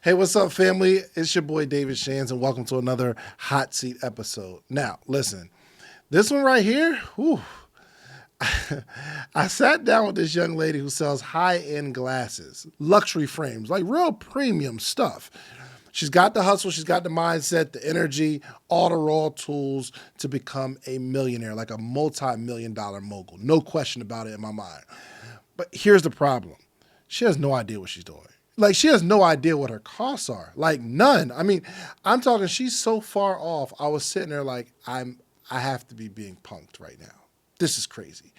Hey, what's up, family? It's your boy David Shands, and welcome to another Hot Seat episode. Now, listen, this one right here, whew, I sat down with this young lady who sells high-end glasses, luxury frames, like real premium stuff. She's got the hustle, she's got the mindset, the energy, all the raw tools to become a millionaire, like a multi-million-dollar mogul. No question about it in my mind. But here's the problem. She has no idea what she's doing. Like, she has no idea what her costs are. Like, none. I mean, I'm talking, she's so far off. I was sitting there like, I have to be being punked right now. This is crazy.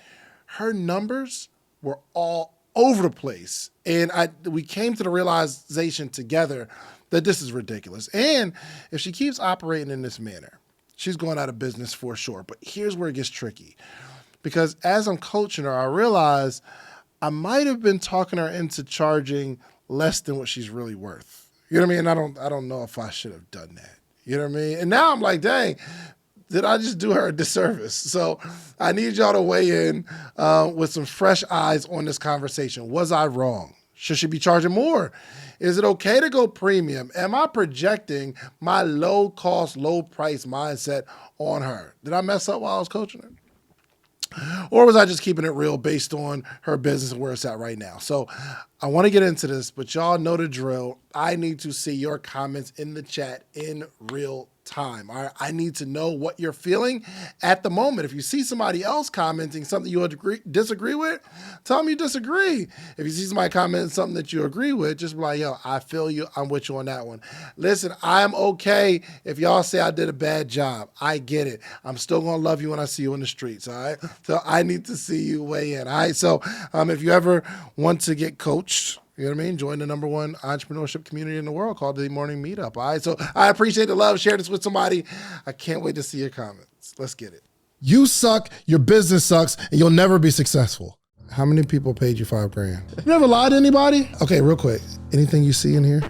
Her numbers were all over the place. And we came to the realization together that this is ridiculous. And if she keeps operating in this manner, she's going out of business for sure. But here's where it gets tricky. Because as I'm coaching her, I realize I might have been talking her into charging less than what she's really worth. You know what I mean? And I don't know if I should have done that. You know what I mean? And now I'm like, dang, did I just do her a disservice? So I need y'all to weigh in with some fresh eyes on this conversation. Was I wrong? Should she be charging more? Is it okay to go premium? Am I projecting my low cost, low price mindset on her? Did I mess up while I was coaching her? Or was I just keeping it real based on her business and where it's at right now? So I want to get into this, but y'all know the drill. I need to see your comments in the chat in real time. All right? I need to know what you're feeling at the moment. If you see somebody else commenting something you disagree with, tell them you disagree. If you see somebody commenting something that you agree with, just be like, yo, I feel you. I'm with you on that one. Listen, I'm okay if y'all say I did a bad job. I get it. I'm still going to love you when I see you in the streets, all right? So I need to see you weigh in, all right? So if you ever want to get coached, you know what I mean? Join the #1 entrepreneurship community in the world called the Morning Meetup. All right. So I appreciate the love. Share this with somebody. I can't wait to see your comments. Let's get it. You suck. Your business sucks, and you'll never be successful. How many people paid you $5,000? You ever lied to anybody? Okay, real quick. Anything you see in here?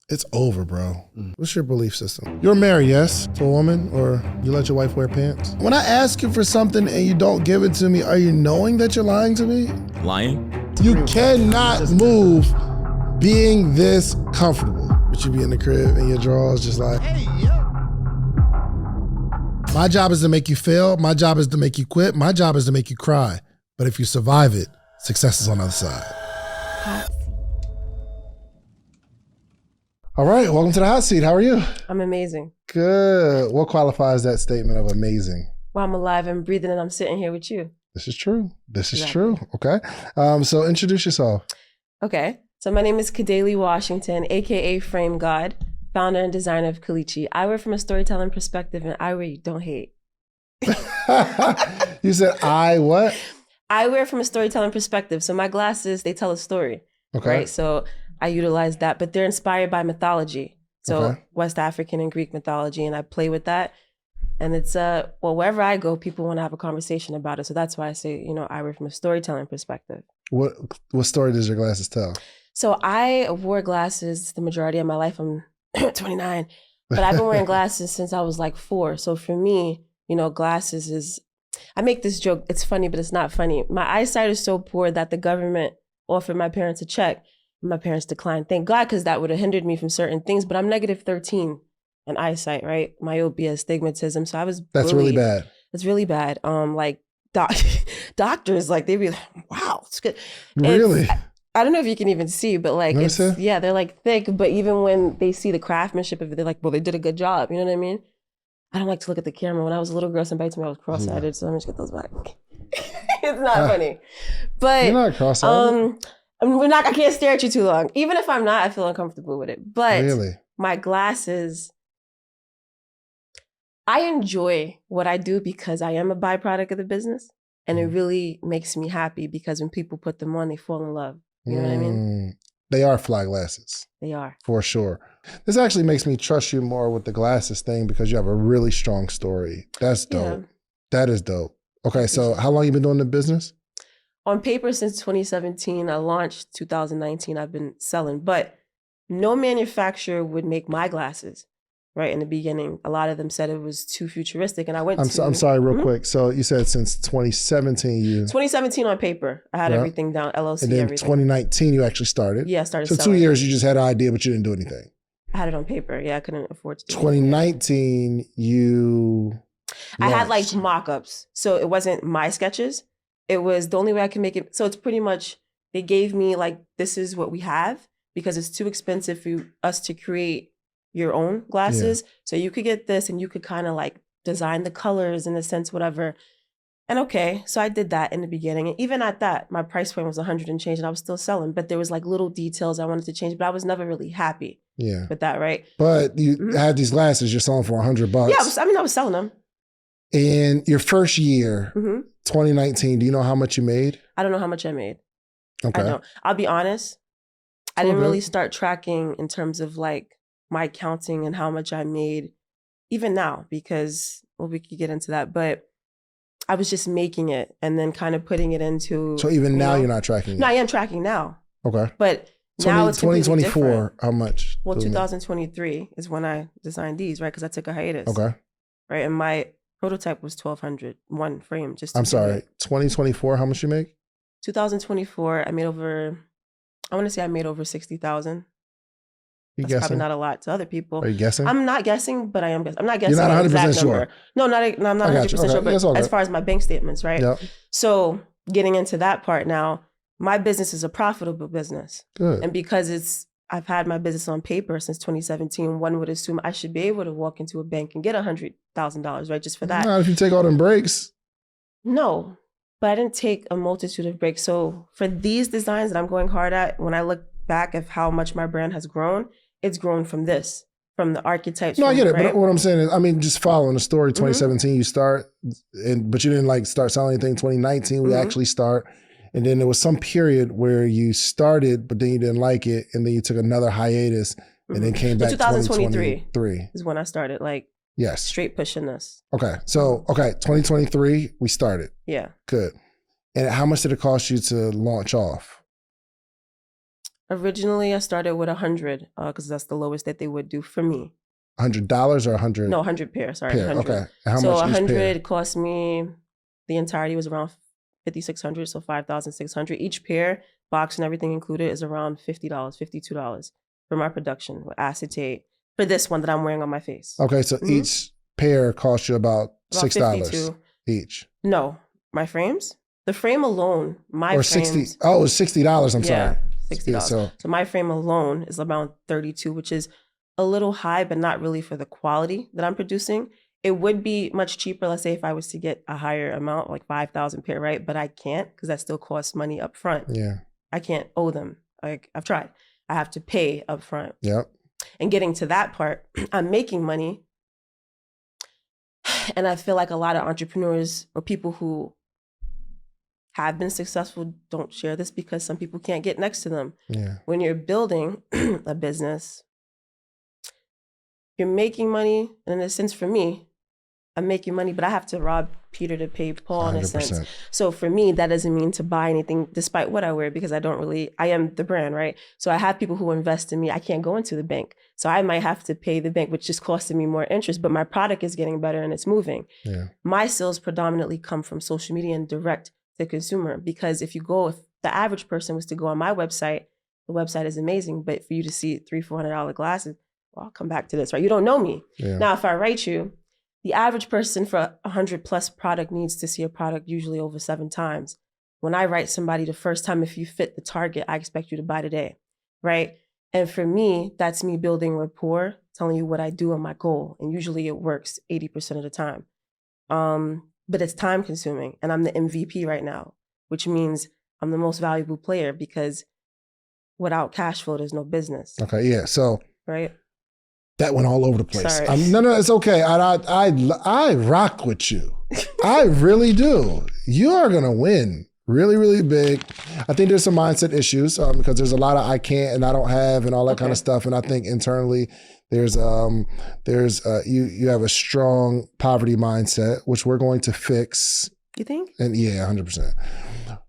It's over, bro. What's your belief system? You're married, yes, to a woman, or you let your wife wear pants? When I ask you for something and you don't give it to me, are you knowing that you're lying to me? Lying? You cannot move being this comfortable. But you be in the crib and your drawers just like, hey, yo. My job is to make you fail. My job is to make you quit. My job is to make you cry. But if you survive it, success is on the other side. All right, welcome to the hot seat. How are you? I'm amazing. Good. What qualifies that statement of amazing? Well, I'm alive and breathing and I'm sitting here with you. This is true. This is true. Okay. So introduce yourself. Okay. So my name is Kadayalee Washington, AKA Frame God, founder and designer of Kleechi. I wear from a storytelling perspective and I wear you don't hate. You said I what? I wear from a storytelling perspective. So my glasses, they tell a story. Okay. Right. So I utilize that, but they're inspired by mythology. So West African and Greek mythology, and I play with that. And it's, well, wherever I go, people want to have a conversation about it. So that's why I say, I wear from a storytelling perspective. What story does your glasses tell? So I wore glasses the majority of my life. I'm 29, but I've been wearing glasses since I was like 4. So for me, glasses is, I make this joke, it's funny, but it's not funny. My eyesight is so poor that the government offered my parents a check. My parents declined. Thank God, because that would have hindered me from certain things. But I'm -13 in eyesight, right? Myopia, astigmatism. So I was That's really bad. It's really bad. Like doctors, like they'd be like, wow, it's good. Really? I don't know if you can even see, but like, yeah, they're like thick. But even when they see the craftsmanship of it, they're like, well, they did a good job. You know what I mean? I don't like to look at the camera. When I was a little girl, somebody told me I was cross-eyed. So let me just get those back. It's not funny. But you're not cross-eyed. I can't stare at you too long. Even if I'm not, I feel uncomfortable with it. But really? My glasses, I enjoy what I do because I am a byproduct of the business. And it really makes me happy because when people put them on, they fall in love. You know what I mean? They are fly glasses. They are. For sure. This actually makes me trust you more with the glasses thing because you have a really strong story. That's dope. Yeah. That is dope. Okay, so how long you been doing the business? On paper since 2017, I launched 2019, I've been selling, but no manufacturer would make my glasses. right, in the beginning. A lot of them said it was too futuristic. And I went I'm sorry, real quick. So you said since 2017 2017 on paper, I had everything down, LLC, and then everything. 2019 you actually started. Yeah, I started So selling. 2 years you just had an idea, but you didn't do anything. I had it on paper. Yeah, I couldn't afford to do 2019 you I had like launched. mock-ups. So it wasn't my sketches. It was the only way I could make it. So it's pretty much, they gave me like, this is what we have because it's too expensive for us to create your own glasses. Yeah. So you could get this and you could kind of like design the colors in a sense, whatever. And okay, so I did that in the beginning. And even at that, my price point was 100 and change and I was still selling, but there was like little details I wanted to change, but I was never really happy with that, right? But you had these glasses you're selling for $100. Yeah, I was selling them. In your first year, 2019, do you know how much you made? I don't know how much I made. Okay. I don't. I'll be honest. I didn't really start tracking in terms of like my accounting and how much I made, even now, because, well, we could get into that, but I was just making it and then kind of putting it into. So even now you're not tracking it? No, I am tracking now. Okay. But now it's 2024, how much? Well, 2023 is when I designed these, right? Because I took a hiatus. Okay. Right. And my prototype was 1,200, one frame. I'm sorry, 2024, how much you make? 2024, I made over, I want to say I made over 60,000. That's guessing? Probably not a lot to other people. Are you guessing? I'm not guessing, but I am guessing. I'm not guessing. You're not 100% sure? No, I'm not 100% sure, but as far as my bank statements, right? Yep. So getting into that part now, my business is a profitable business. Good. And because I've had my business on paper since 2017, one would assume I should be able to walk into a bank and get $100,000, right? Just for that. Not if you take all them breaks. No, but I didn't take a multitude of breaks. So for these designs that I'm going hard at, when I look back at how much my brand has grown, it's grown from the archetypes. No, I get it. Right? But what I'm saying is, I mean, just following the story, 2017 you start, but you didn't like start selling anything. 2019 we actually start. And then there was some period where you started, but then you didn't like it. And then you took another hiatus and then came back 2023 is when I started like straight pushing this. Okay. So, 2023, we started. Yeah. Good. And how much did it cost you to launch off? Originally, I started with 100 because that's the lowest that they would do for me. $100 or 100? No, 100 pair. Sorry, pair. 100. Okay. And how so much 100 cost me, the entirety was around 5,600, so 5,600. Each pair, box and everything included, is around $50, $52 for my production with acetate for this one that I'm wearing on my face. Okay, so each pair cost you about $6 $52. Each. No, my frames. The frame alone, or 60. Oh, it was $60. I'm sorry. $60. Yeah, so my frame alone is around 32, which is a little high, but not really for the quality that I'm producing. It would be much cheaper, let's say, if I was to get a higher amount, like 5,000 pair, right? But I can't because that still costs money up front. Yeah. I can't owe them. Like I've tried. I have to pay up front. Yep. And getting to that part, I'm making money. And I feel like a lot of entrepreneurs or people who have been successful don't share this because some people can't get next to them. Yeah. When you're building a business, you're making money. And in a sense, for me, I'm making money, but I have to rob Peter to pay Paul in a sense. So for me, that doesn't mean to buy anything despite what I wear because I am the brand, right? So I have people who invest in me. I can't go into the bank. So I might have to pay the bank, which is costing me more interest, but my product is getting better and it's moving. Yeah. My sales predominantly come from social media and direct to consumer because if the average person was to go on my website, the website is amazing, but for you to see $300-$400 glasses, well, I'll come back to this, right? You don't know me. Yeah. Now, if I write you, the average person for 100+ product needs to see a product usually over 7 times. When I write somebody the first time, if you fit the target, I expect you to buy today, right? And for me, that's me building rapport, telling you what I do and my goal. And usually it works 80% of the time. But it's time consuming and I'm the MVP right now, which means I'm the most valuable player because without cash flow, there's no business. Okay, yeah, so. Right? That went all over the place. No, it's okay. I rock with you. I really do. You are going to win really, really big. I think there's some mindset issues because there's a lot of I can't and I don't have and all that kind of stuff. And I think internally there's you have a strong poverty mindset, which we're going to fix. You think? And yeah, 100%.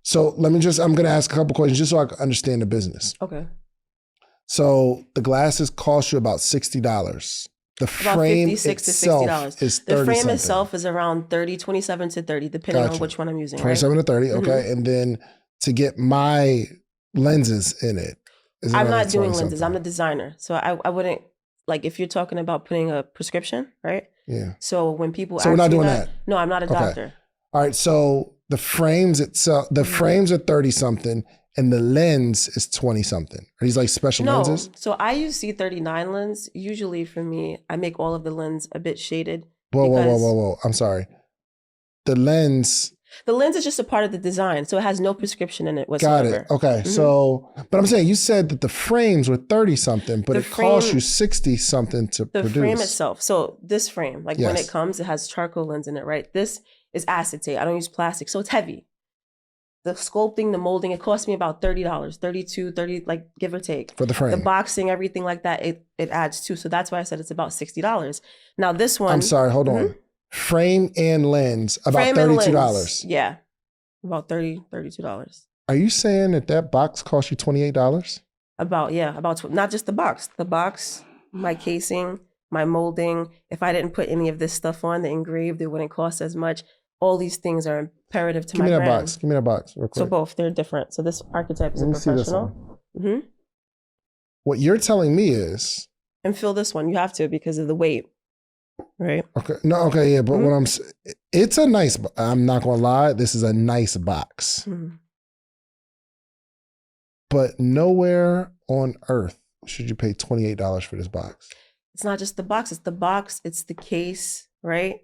So I'm going to ask a couple questions just so I can understand the business. Okay. So the glasses cost you about $60. The About frame $56 to itself $60. is 30 The frame something. itself is around 30, 27 to 30, depending on which one I'm using. 27 right? to 30, okay. And then to get my lenses in it, is I'm another not doing 20 lenses. I'm the something. designer. So I wouldn't, like, if you're talking about putting a prescription, right? Yeah. So when people So ask we're not me doing that, that. no, I'm not a doctor. All right. So the frames itself, the frames are 30 something, and the lens is 20 something. Are these like special No, lenses? so I use C39 lens. Usually for me, I make all of the lens a bit shaded. Whoa. I'm sorry. The lens. The lens is just a part of the design, so it has no prescription in it Got whatsoever. it. Okay. So, but I'm saying you said that the frames were 30 something, but The it costs frame- you 60 something to The produce. frame itself. So this frame, like when Yes. it comes, it has charcoal lens in it, right? This is acetate. I don't use plastic, so it's heavy. The sculpting, the molding, it cost me about $30, 32, 30, like give or take. For the frame. The boxing, everything like that, it adds too. So that's why I said it's about $60. Now this one. I'm sorry, hold on. Frame and lens, about frame and $32. lens, yeah. About $32. Are you saying that box cost you $28? Not just the box, my casing, my molding. If I didn't put any of this stuff on, the engraved, it wouldn't cost as much. All these things are imperative to my brand. Give me that box real quick. So both, they're different. So this archetype is a professional. What you're telling me is. And fill this one. You have to because of the weight, right? Okay. No, okay, yeah. But what it's a nice, I'm not going to lie, this is a nice box. But nowhere on earth should you pay $28 for this box. It's not just the box. It's the box. It's the case, right?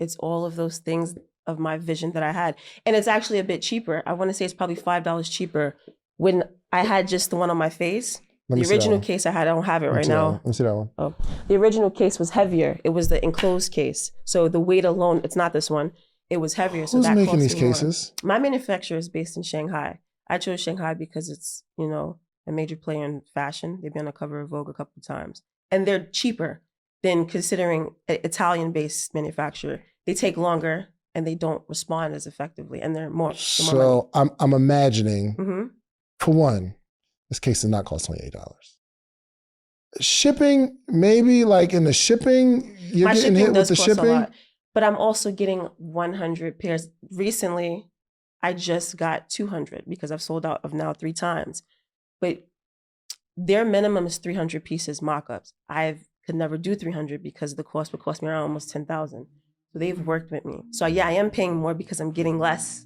It's all of those things of my vision that I had. And it's actually a bit cheaper. I want to say it's probably $5 cheaper. When I had just the one on my face, the original case I had, I don't have it right now. Let me see that one. Oh, the original case was heavier. It was the enclosed case. So the weight alone, it's not this one. It was heavier. So Who's that making cost these me more. cases? My manufacturer is based in Shanghai. I chose Shanghai because it's, a major player in fashion. They've been on the cover of Vogue a couple of times. And they're cheaper than considering an Italian-based manufacturer. They take longer and they don't respond as effectively, and they're more. So I'm imagining, for one, this case does not cost $28. Shipping, maybe like in the shipping, you're getting hit with the shipping. A lot, but I'm also getting 100 pairs. Recently, I just got 200 because I've sold out of now 3 times. But their minimum is 300 pieces mock-ups. I could never do 300 because the cost would cost me around almost $10,000. So they've worked with me. So yeah, I am paying more because I'm getting less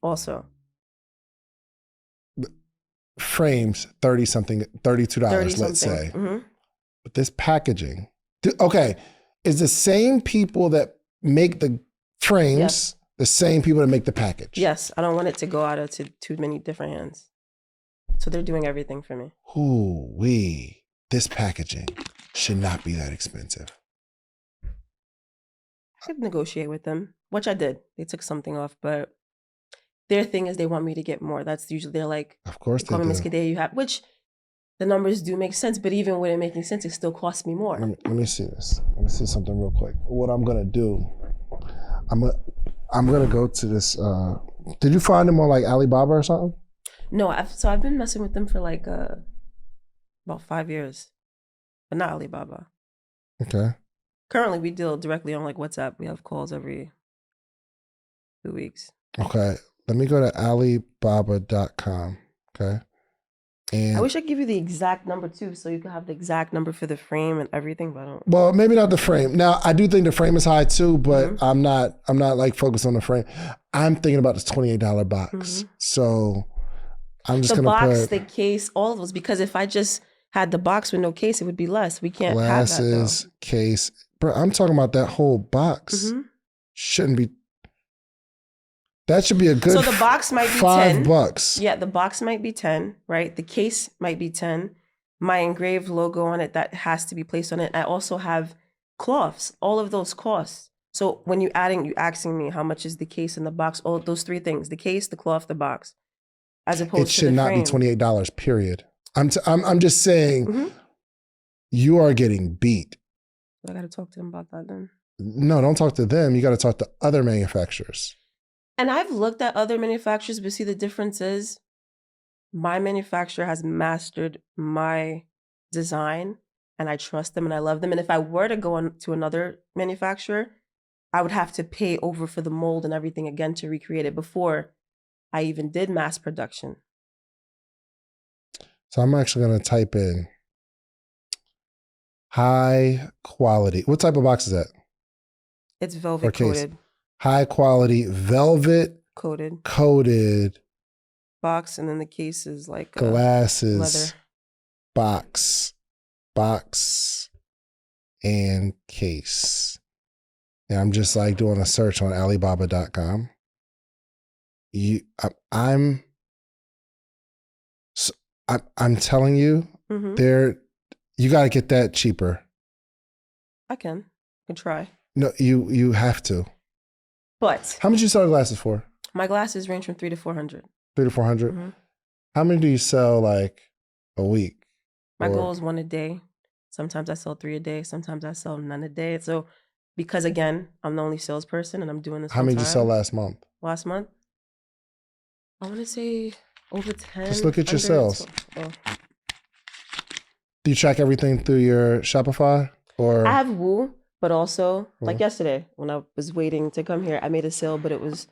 also. Frames, $32, let's say. But this packaging, okay, is the same people that make the frames the same people that make the package? Yes, I don't want it to go out to too many different hands. So they're doing everything for me. This packaging should not be that expensive. I could negotiate with them, which I did. They took something off, but their thing is they want me to get more. That's usually, they're like, of course they do. Miss Kadayeleee, you have, which the numbers do make sense, but even with it making sense, it still costs me more. Let me see this. Let me see something real quick. What I'm gonna do, I'm gonna go to this. Did you find them on like Alibaba or something? No, I've been messing with them for like about 5 years, but not Alibaba. Okay. Currently, we deal directly on like WhatsApp. We have calls every 2 weeks. Okay. Let me go to Alibaba.com. Okay. And I wish I could give you the exact number too, so you could have the exact number for the frame and everything, but I don't. Well, maybe not the frame. Now, I do think the frame is high too, but I'm not like focused on the frame. I'm thinking about this $28 box. So I'm just going to put... The box, the case, all of those, because if I just had the box with no case, it would be less. We can't have that, glasses, case. Bro, I'm talking about that whole box. Shouldn't be... That should be a good. So the box might be $5. Yeah, the box might be 10, right? The case might be 10. My engraved logo on it that has to be placed on it. I also have cloths. All of those costs. So when you asking me how much is the case and the box, all of those 3 things: the case, the cloth, the box. As opposed to the frame. It should not be $28. Period. I'm just saying, you are getting beat. I got to talk to them about that then. No, don't talk to them. You got to talk to other manufacturers. And I've looked at other manufacturers, but see, the difference is my manufacturer has mastered my design and I trust them and I love them. And if I were to go on to another manufacturer, I would have to pay over for the mold and everything again to recreate it before I even did mass production. So I'm actually going to type in high quality. What type of box is that? It's velvet coated. High quality velvet coated box, and then the case is like glasses leather. box and case. And I'm just like doing a search on Alibaba.com. I'm telling you, you got to get that cheaper. I can try. No, you have to. But how much do you sell glasses for? My glasses range from $300 to $400. $300 to $400. How many do you sell like a week? My goal is 1 a day. Sometimes I sell 3 a day. Sometimes I sell none a day. So, because again, I'm the only salesperson and I'm doing this. How many did you sell last month? Last month, I want to say over 10. Just look at your sales. Oh. Do you track everything through your Shopify or? I have Woo, but also like yesterday when I was waiting to come here, I made a sale, but it was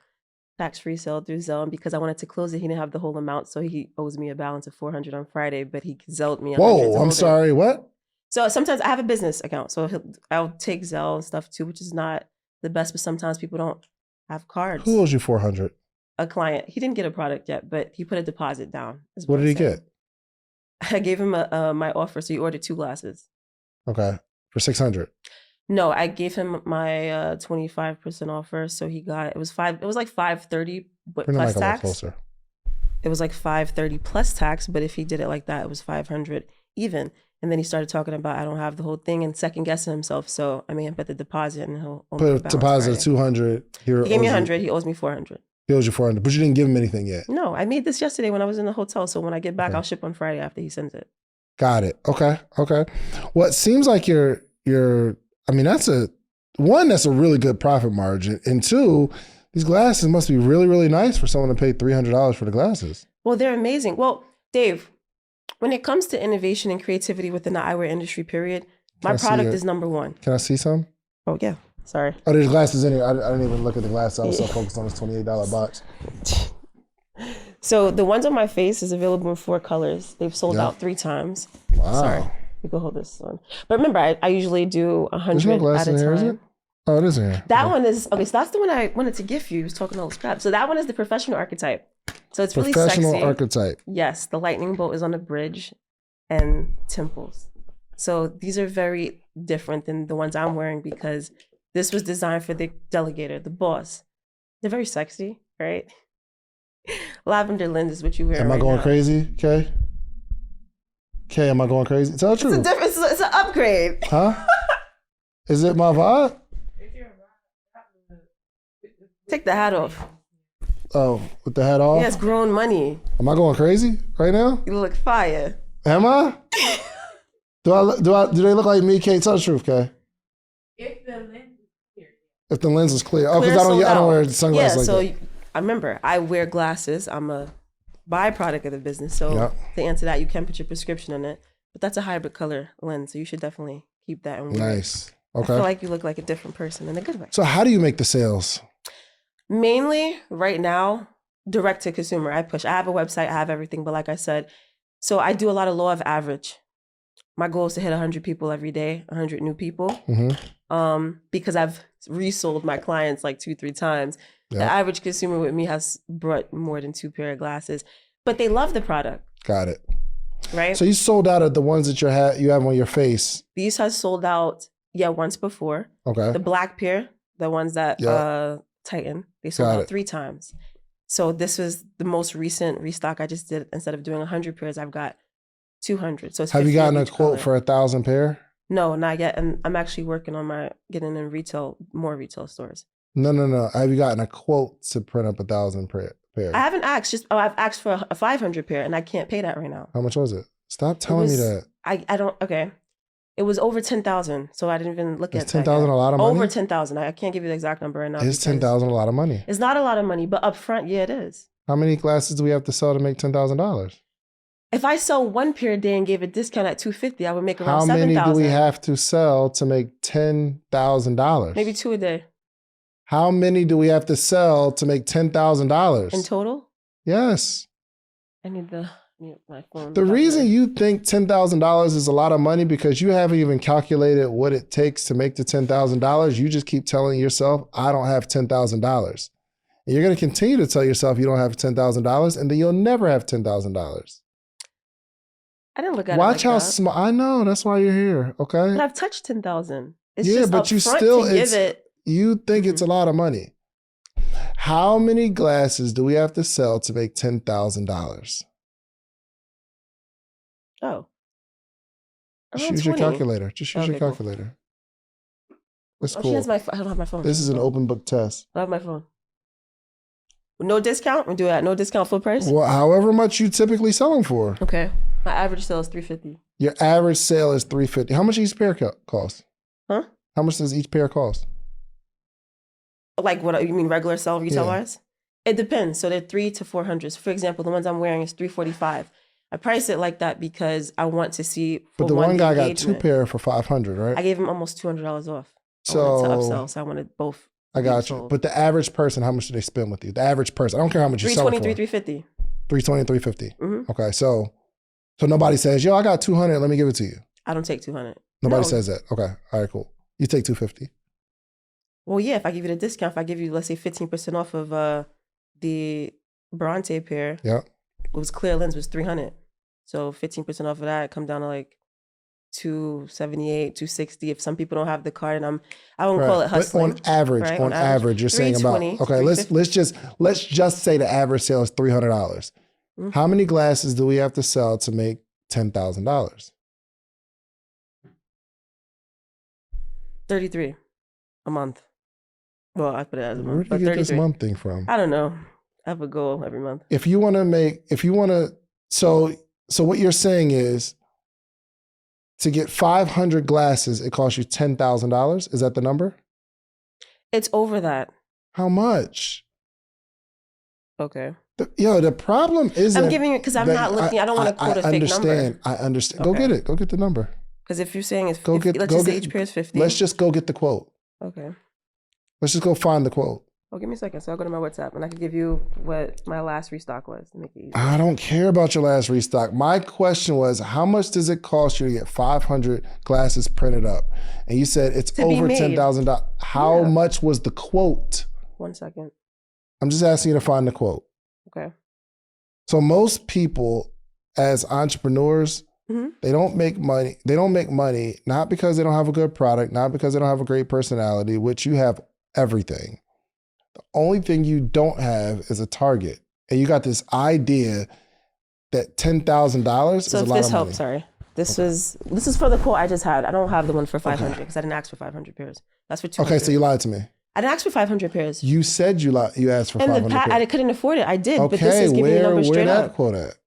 tax-free sale through Zelle. And because I wanted to close it, he didn't have the whole amount, so he owes me a balance of $400 on Friday. But he Zelled me. Whoa! I'm sorry. What? So sometimes I have a business account, so I'll take Zelle and stuff too, which is not the best. But sometimes people don't have cards. Who owes you $400? A client. He didn't get a product yet, but he put a deposit down. What did he get? I gave him my offer, so he ordered 2 glasses. Okay, for $600. No, I gave him my 25% offer, so he got it was like $530, but plus like tax. Closer. It was like $530 plus tax, but if he did it like that, it was $500 even. And then he started talking about I don't have the whole thing and second guessing himself. So I mean, I bet the deposit and he'll put a deposit of $200. He gave me $100. He owes me $400. He owes you $400, but you didn't give him anything yet. No, I made this yesterday when I was in the hotel. So when I get back, I'll ship on Friday after he sends it. Got it. Okay. Well, it seems like you're. I mean, that's a really good profit margin, and 2, these glasses must be really, really nice for someone to pay $300 for the glasses. Well, they're amazing. Well, Dave, when it comes to innovation and creativity within the eyewear industry, period, my product is number 1. Can I see some? Oh, yeah. Sorry. Oh, there's glasses in here. I didn't even look at the glasses. I was so focused on this $28 box. So the ones on my face is available in 4 colors. They've sold out 3 times. Wow. Sorry. You can hold this one. But remember, I usually do 100 at a time. Is it? Oh, it is in here. That one is, okay, so that's the one I wanted to gift you. He was talking all this crap. So that one is the professional archetype. So it's really sexy. Professional archetype. Yes, the lightning bolt is on the bridge and temples. So these are very different than the ones I'm wearing because this was designed for the delegator, the boss. They're very sexy, right? Lavender lens is what you wear. Am I going crazy, Kay? Kay, am I going crazy? Tell the truth. It's an upgrade. Huh? Is it my vibe? Take the hat off. Oh, with the hat off? Yeah, it's grown money. Am I going crazy right now? You look fire. Am I? Do they look like me, Kay? Tell the truth, Kay. If the lens is clear. If the lens is clear. Oh, because I don't wear sunglasses like that. So I remember, I wear glasses. I'm a byproduct of the business. So to answer that, you can put your prescription in it. But that's a hybrid color lens. So you should definitely keep that in. Nice. Okay. I feel like you look like a different person in a good way. So how do you make the sales? Mainly right now, direct to consumer. I have a website, I have everything. But like I said, so I do a lot of law of average. My goal is to hit 100 people every day, 100 new people. Because I've resold my clients like 2-3 times. Yep. The average consumer with me has brought more than 2 pair of glasses, but they love the product. Got it. Right. So you sold out of the ones that you have on your face. These has sold out, once before. Okay. The black pair, the ones that Titan, they sold out 3 times. So this was the most recent restock I just did. Instead of doing 100 pairs, I've got 200. So it's have you gotten a quote for 1,000 pair? No, not yet. And I'm actually working on getting in more retail stores. No. Have you gotten a quote to print up 1,000 pairs? I haven't asked. I've asked for a 500 pair, and I can't pay that right now. How much was it? Stop telling me that. I don't. Okay, it was over 10,000. So I didn't even look at. Is 10,000 a lot of money? Over 10,000. I can't give you the exact number right now. Is 10,000 a lot of money? It's not a lot of money, but up front, it is. How many glasses do we have to sell to make $10,000? If I sell one pair a day and gave a discount at $250, I would make around $7,000. How many do we have to sell to make $10,000? Maybe 2 a day. How many do we have to sell to make $10,000? In total? Yes. I need my phone. The reason you think $10,000 is a lot of money because you haven't even calculated what it takes to make the $10,000. You just keep telling yourself, I don't have $10,000. And you're going to continue to tell yourself you don't have $10,000 and then you'll never have $10,000. I didn't look at Watch it like how that. small. I know, that's why you're here, okay? But I've touched 10,000. It's Yeah, just but you upfront still, to give it. you think it's a lot of money. How many glasses do we have to sell to make $10,000? Oh. Just Around use your 20. calculator. Just use your Cool. calculator. That's Oh, cool. she has I don't have my phone. This is an open book test. I don't have my phone. No discount? We do that. No discount, full price? Well, however much you typically sell them for. Okay. My average sale is $350. Your average sale is $350. How much each pair cost? Huh? How much does each pair cost? Like what you mean, regular sell retail wise? It depends. So they're $300 to $400. For example, the ones I'm wearing is $345. I price it like that because I want to see. But the one guy got 2 pair for $500, right? I gave him almost $200 off. I So wanted to upsell, so I wanted both. I got you. But the average person, how much do they spend with you? The average person, I don't care how much you sell for. $320, $350. $320, $350. Okay, so nobody says, yo, I got 200. Let me give it to you. I don't take 200. Nobody says that. Okay, all right, cool. You take 250. Well, yeah, if I give you the discount, if I give you, let's say 15% off of the Bronte pair, yeah, it was clear lens was 300. So 15% off of that, come down to like 278, 260. If some people don't have the card, and I won't call it hustling. But on average, you're saying about, okay, let's just say the average sale is $300. Mm-hmm. How many glasses do we have to sell to make $10,000? 33 a month. Well, I put it as a month. Where did you get this month thing from? I don't know. I have a goal every month. So what you're saying is to get 500 glasses, it costs you $10,000. Is that the number? It's over that. How much? Okay. The problem isn't. I'm giving you because I'm not looking. I don't want to quote a fake number. I understand. Okay. Go get it. Go get the number. Because if you're saying let's just say each pair is 50. Let's just go get the quote. Okay. Let's just go find the quote. Oh, give me a second. So I'll go to my WhatsApp and I can give you what my last restock was to make it easy. I don't care about your last restock. My question was, how much does it cost you to get 500 glasses printed up? And you said it's over $10,000. How much was the quote? 1 second. I'm just asking you to find the quote. Okay. So most people as entrepreneurs, they don't make money. They don't make money, not because they don't have a good product, not because they don't have a great personality, which you have everything. The only thing you don't have is a target. And you got this idea that $10,000 is a lot of money. So if this helps, sorry. This is for the quote I just had. I don't have the one for 500 because I didn't ask for 500 pairs. That's for 200. Okay, so you lied to me. I didn't ask for 500 pairs. You said you asked for 500 pairs. I couldn't afford it. I did, but this is giving you numbers straight up. Where that quote at?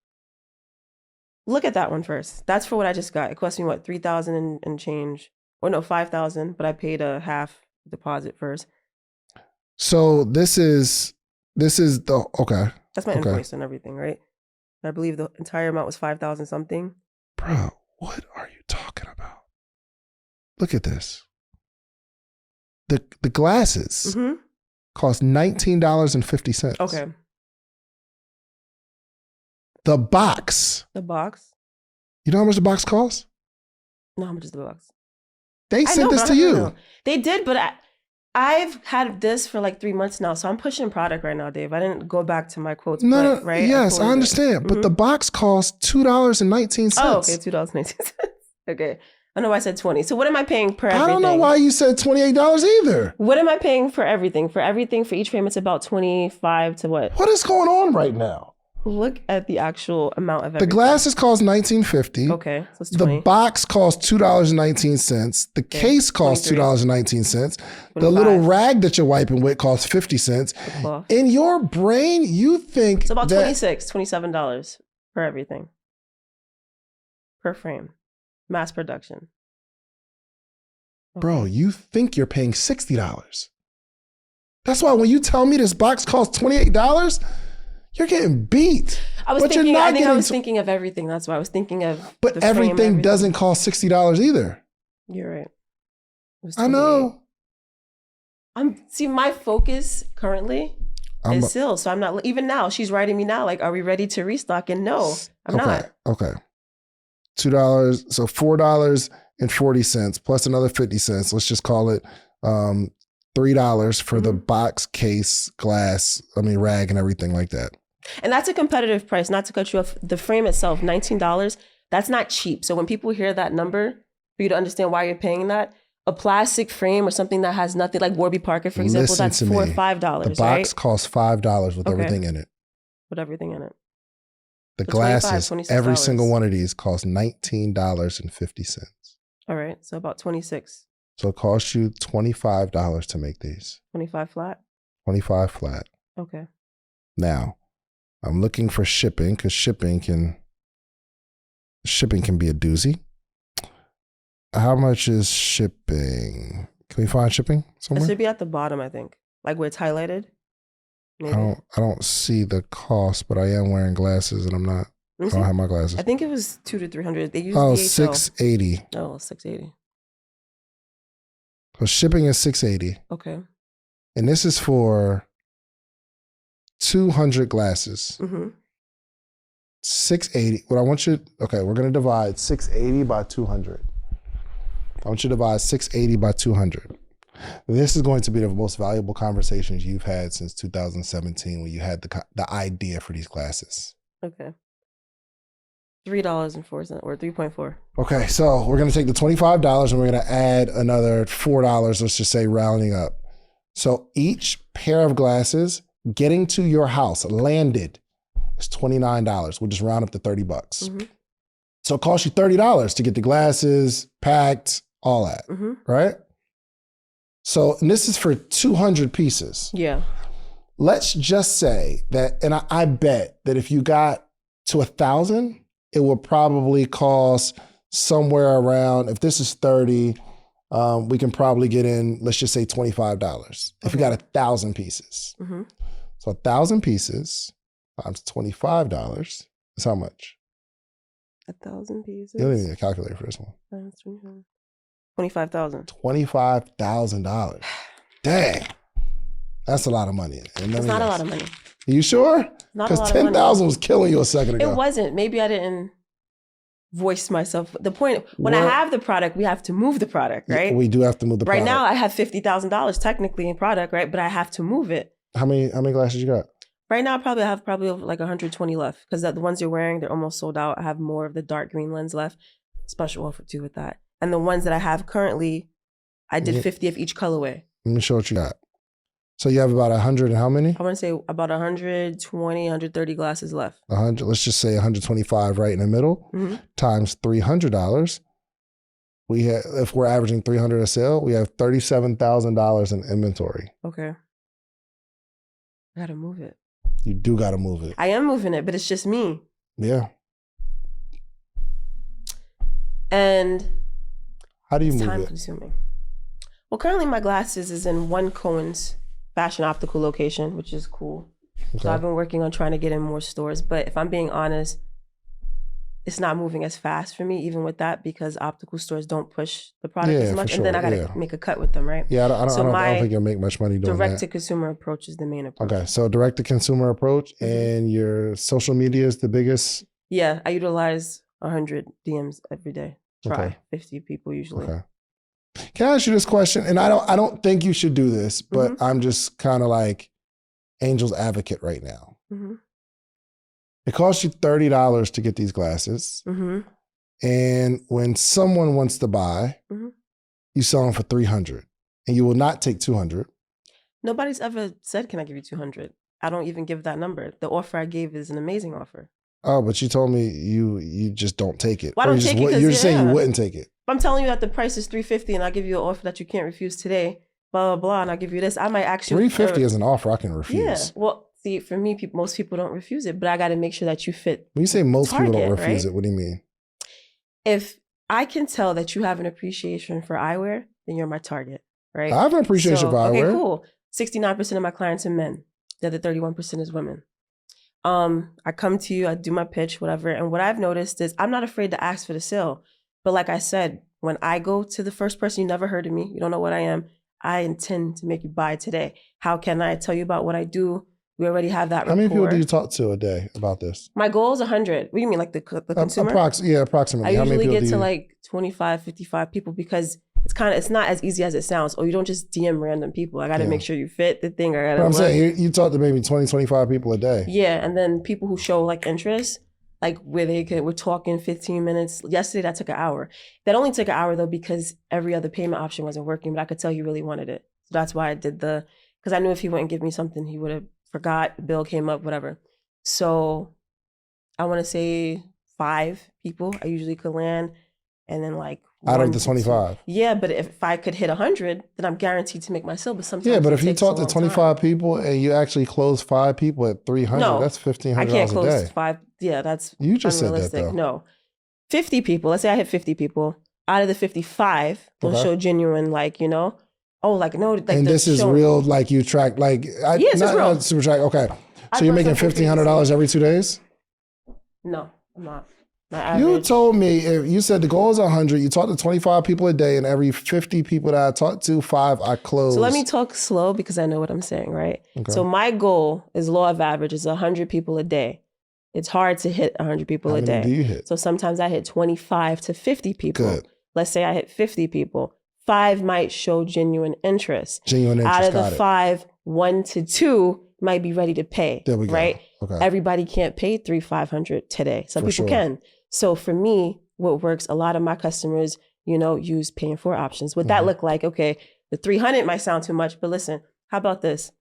Look at that one first. That's for what I just got. It cost me what, 3,000 and change, or no, 5,000. But I paid a half deposit first. So this is the okay. That's my invoice and everything, right? I believe the entire amount was 5,000 something. Bro, what are you talking about? Look at this. The glasses cost $19.50. Okay. The box. The box. You know how much the box costs? No, how much is the box? They sent this to you. No. They did, but I've had this for like 3 months now, so I'm pushing product right now, Dave. I didn't go back to my quotes. No, right? Yes, I understand. But the box costs $2.19. Oh, okay, $2.19. Okay. I know why I said 20. So what am I paying per everything? I don't know why you said $28 either. What am I paying for everything? For each frame, it's about 25 to what? What is going on right now? Look at the actual amount of everything. The glasses cost $19.50. Okay, so it's 20. The box costs $2.19. The case costs $2.19. The little rag that you're wiping with costs 50 cents. In your brain, you think it's about $27 for everything. Per frame. Mass production. Okay. Bro, you think you're paying $60. That's why when you tell me this box costs $28, You're getting beat. I was But thinking. you're not I think I getting was thinking of everything. That's why I was thinking of. But the frame, everything doesn't cost $60 either. You're right. It was I know. See, my focus currently is Sil. So I'm not, even now, she's writing me now, like, are we ready to restock? And no, I'm not. Okay. $2, so $4.40 plus another 50 cents. Let's just call it $3 for the box, case, glass, rag and everything like that. And that's a competitive price, not to cut you off. The frame itself, $19, that's not cheap. So when people hear that number, for you to understand why you're paying that, a plastic frame or something that has nothing, like Warby Parker, for example, that's $4 or $5. The box costs $5 with everything in it. With everything in it. The glasses, every single one of these costs $19.50. All right, so about 26. So it costs you $25 to make these. 25 flat? 25 flat. Okay. Now, I'm looking for shipping because shipping can be a doozy. How much is shipping? Can we find shipping somewhere? It should be at the bottom, I think. Like where it's highlighted. Maybe. I don't see the cost, but I am wearing glasses and I don't have my glasses. I think it was $200 to $300. They use $680. Oh, $680. So shipping is $680. Okay. And this is for 200 glasses. Mm-hmm. $680. What I want you, we're going to divide $680 by 200. I want you to divide $680 by 200. This is going to be the most valuable conversations you've had since 2017 when you had the idea for these glasses. Okay. $3.04 or 3.4. Okay, so we're going to take the $25 and we're going to add another $4, let's just say rounding up. So each pair of glasses getting to your house, landed, is $29. We'll just round up to $30. Mm-hmm. So it costs you $30 to get the glasses, packed, all that, right? So, and this is for 200 pieces. Yeah. Let's just say that, and I bet that if you got to 1,000, it will probably cost somewhere around, if this is 30, we can probably get in, let's just say $25. If you got 1,000 pieces. Mm-hmm. So 1,000 pieces times $25 is how much? 1,000 pieces? You don't even need a calculator for this one. $25,000. $25,000. Dang. That's a lot of money. It's not a lot of money. Are you sure? Because 10,000 was killing you a second ago. It wasn't. Maybe I didn't voice myself. The point, when I have the product, we have to move the product, right? Yeah, we do have to move the product. Right now, I have $50,000 technically in product, right? But I have to move it. How many glasses you got? Right now, I have like 120 left because the ones you're wearing, they're almost sold out. I have more of the dark green lens left. Special offer too with that. And the ones that I have currently, I did 50 of each colorway. Let me show what you got. So you have about 100 and how many? I want to say about 120, 130 glasses left. 100. Let's just say 125 right in the middle, times $300. We have, if we're averaging 300 a sale, we have $37,000 in inventory. Okay. I gotta move it. You do gotta move it. I am moving it, but it's just me. Yeah. And how do you move it? Time consuming. Well, currently my glasses is in one Cohen's fashion optical location, which is cool. Okay. So I've been working on trying to get in more stores. But if I'm being honest, it's not moving as fast for me, even with that, because optical stores don't push the product as much. And then I got to make a cut with them, right? Yeah, I don't think you'll make much money doing that. Direct-to-consumer approach is the main approach. Okay, so direct-to-consumer approach, and your social media is the biggest? Yeah, I utilize 100 DMs every day. Try 50 people usually. Okay. Can I ask you this question? And I don't think you should do this, but I'm just kind of like angel's advocate right now. It costs you $30 to get these glasses. And when someone wants to buy, you sell them for $300 and you will not take $200. Nobody's ever said, can I give you $200? I don't even give that number. The offer I gave is an amazing offer. Oh, but you told me you just don't take it. Well, I don't take it. You're saying you wouldn't take it. I'm telling you that the price is $350 and I'll give you an offer that you can't refuse today, blah, blah, blah, and I'll give you this. I might actually... $350 is an offer I can refuse. Yeah. Well, see, for me, most people don't refuse it, but I got to make sure that you fit. When you say most people don't refuse it, what do you mean? If I can tell that you have an appreciation for eyewear, then you're my target, right? I have an appreciation for eyewear. Okay, cool. 69% of my clients are men. The other 31% is women. I come to you, I do my pitch, whatever. And what I've noticed is I'm not afraid to ask for the sale. But like I said, when I go to the first person, you never heard of me, you don't know what I am, I intend to make you buy today. How can I tell you about what I do? We already have that rapport. How many people do you talk to a day about this? My goal is 100. What do you mean, like the consumer? Approximately. I usually get to like 25, 55 people because it's not as easy as it sounds. Or you don't just DM random people. I got to make sure you fit the thing. But I'm saying you talk to maybe 20, 25 people a day. Yeah, and then people who show like interest, like where we're talking 15 minutes. Yesterday that took an hour. That only took an hour though because every other payment option wasn't working, but I could tell he really wanted it. So that's why I did because I knew if he wouldn't give me something, he would have forgot, the bill came up, whatever. So I want to say 5 people I usually could land, and then like out of the 25. Yeah, but if I could hit 100, then I'm guaranteed to make my sale. But sometimes but if you talk to 25 people and you actually close 5 people at 300, that's $1,500 I can't a close day. 5. Yeah, that's you just unrealistic. Said that though. No, 50 people. Let's say I hit 50 people. Out of the 55, they'll show genuine, like and this is real, like you track, like it's real. Not super track. Okay, so you're making $1,500 every 2 days? No, I'm not. You told me you said the goal is 100. You talk to 25 people a day, and every 50 people that I talk to, 5 I close. So let me talk slow because I know what I'm saying, right? Okay. So my goal is law of average is 100 people a day. It's hard to hit 100 people a day. How many do you hit? So sometimes I hit 25 to 50 people. Good. Let's say I hit 50 people. 5 might show genuine interest. Out of the 5, 1 to 2 might be ready to pay. There we go. Right? Okay. Everybody can't pay $300-$500 today. Some people can. So for me, what works, a lot of my customers, use pay in 4 options. Would that look like, okay, the 300 might sound too much, but listen, how about this?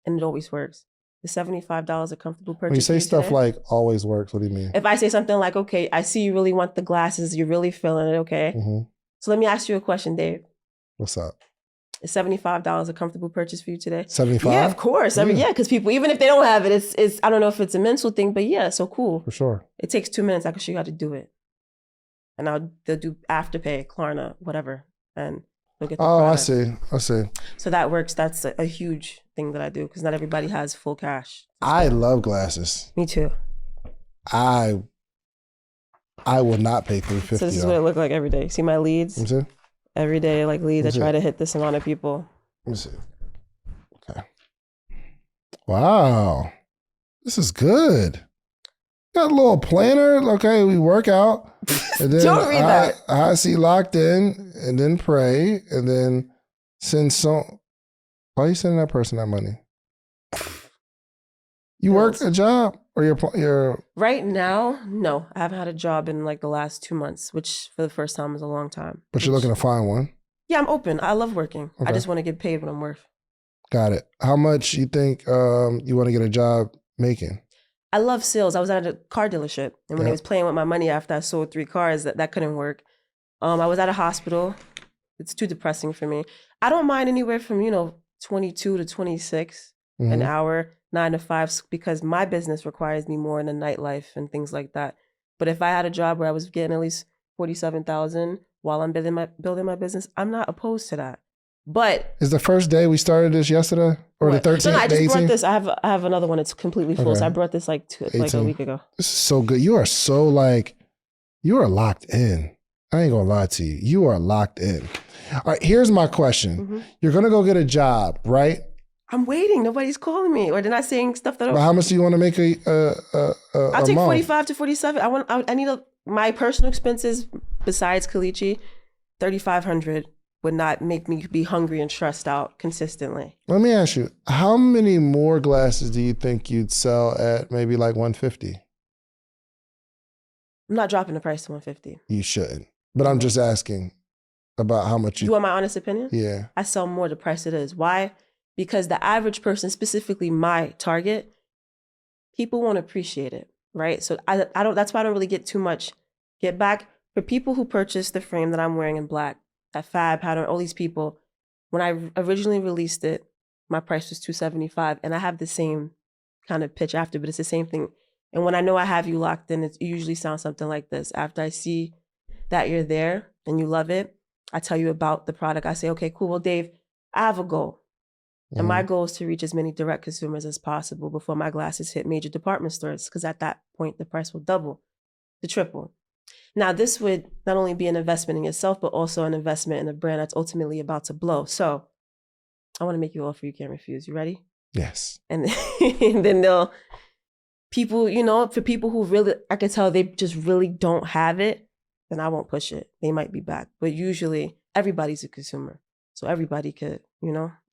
And it always works. The $75 a comfortable purchase. When you say stuff today, like always works, what do you mean? If I say something like, okay, I see you really want the glasses, you're really feeling it, okay? So let me ask you a question, Dave. What's up? Is $75 a comfortable purchase for you today? 75? Yeah, of course. Because people, even if they don't have it, it's I don't know if it's a mental thing, but yeah, so cool. For sure. It takes 2 minutes. I can show you how to do it. And they'll do Afterpay, Klarna, whatever. And they'll get the product. I see. So that works. That's a huge thing that I do because not everybody has full cash. I love glasses. Me too. I will not pay $350. So this is what it look like every day. See my leads? Let me see. Every day, like leads, I try to hit this amount of people. Let me see. Okay. Wow. This is good. Got a little planner. Okay, we work out. And then Don't read that. I see locked in, and then pray, and then send some. Why are you sending that person that money? You work a job or you're right now? No, I haven't had a job in like the last 2 months, which for the first time is a long time. But you're looking to find one? Yeah, I'm open. I love working. Okay. I just want to get paid what I'm worth. Got it. How much you think you want to get a job making? I love sales. I was at a car dealership, and when I was playing with my money after I sold 3 cars, that couldn't work. I was at a hospital. It's too depressing for me. I don't mind anywhere from 22 to 26 an hour. 9 to 5, because my business requires me more in the nightlife and things like that. But if I had a job where I was getting at least $47,000 while I'm building my business, I'm not opposed to that. But is the first day we started this yesterday or the 13th? No, I just brought this. I have another one. It's completely full. Okay. So I brought this like a week ago. This is so good. You are so you are locked in. I ain't gonna lie to you. You are locked in. All right. Here's my question. You're gonna go get a job, right? I'm waiting. Nobody's calling me, or they're not saying stuff that. But how much do you want to make I'll take 45 to 47. I need my personal expenses besides Kleechi, 3,500 would not make me be hungry and stressed out consistently. Let me ask you, how many more glasses do you think you'd sell at maybe like 150? I'm not dropping the price to 150. You shouldn't. But I'm just asking about how much you want my honest opinion? Yeah. I sell more the price it is. Why? Because the average person, specifically my target, people won't appreciate it, right? So I don't. That's why I don't really get too much get back. For people who purchase the frame that I'm wearing in black, that Fab pattern, all these people, when I originally released it, my price was $275, and I have the same kind of pitch after, but it's the same thing. And when I know I have you locked in, it usually sounds something like this. After I see that you're there and you love it, I tell you about the product. I say, okay, cool. Well, Dave, I have a goal. And my goal is to reach as many direct consumers as possible before my glasses hit major department stores, because at that point, the price will double to triple. Now, this would not only be an investment in yourself, but also an investment in a brand that's ultimately about to blow. So I want to make you an offer you can't refuse. You ready? Yes. And then people, for people who really, I can tell they just really don't have it, then I won't push it. They might be back. But usually everybody's a consumer. So everybody could,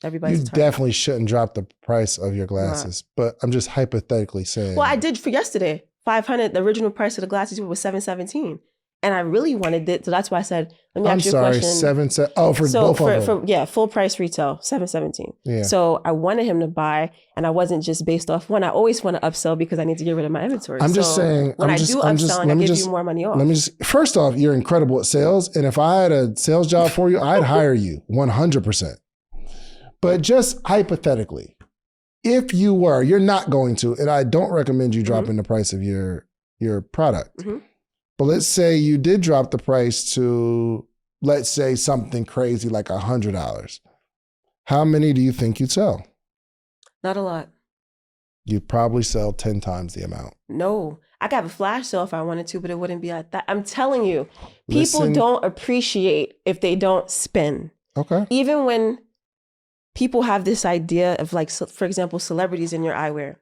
everybody's You definitely shouldn't drop the price of your glasses, but I'm just hypothetically saying. Well, I did for yesterday. $500. The original price of the glasses was $717, and I really wanted it, so that's why I said, "Let me ask you a question." For full price retail, $717. Yeah. So I wanted him to buy, and I wasn't just based off one. I always want to upsell because I need to get rid of my inventory. I'm just saying. When I do upselling, I give you more money off. Let me just. First off, you're incredible at sales, and if I had a sales job for you, I'd hire you 100%. But just hypothetically, if you were, you're not going to, and I don't recommend you dropping the price of your product. Mm-hmm. But let's say you did drop the price to, let's say something crazy like $100. How many do you think you'd sell? Not a lot. You'd probably sell 10 times the amount. No, I could have a flash sale if I wanted to, but it wouldn't be at that. I'm telling you, people don't appreciate if they don't spend. Okay. Even when people have this idea of, like, for example, celebrities in your eyewear.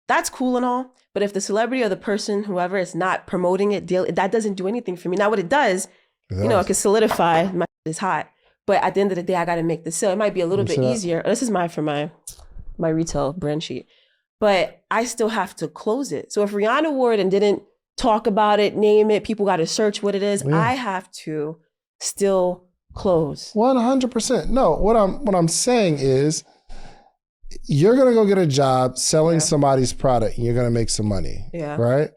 That's cool and all, but if the celebrity or the person, whoever, is not promoting it, that doesn't do anything for me. Now, what it does, it can solidify my is hot, but at the end of the day, I got to make the sale. It might be a little bit easier. This is for my retail brand sheet, but I still have to close it. So if Rihanna wore it and didn't talk about it, name it, people got to search what it is. Yeah. I have to still close. 100%. No, what I'm saying is, you're going to go get a job selling somebody's product and you're going to make some money. Yeah. Right?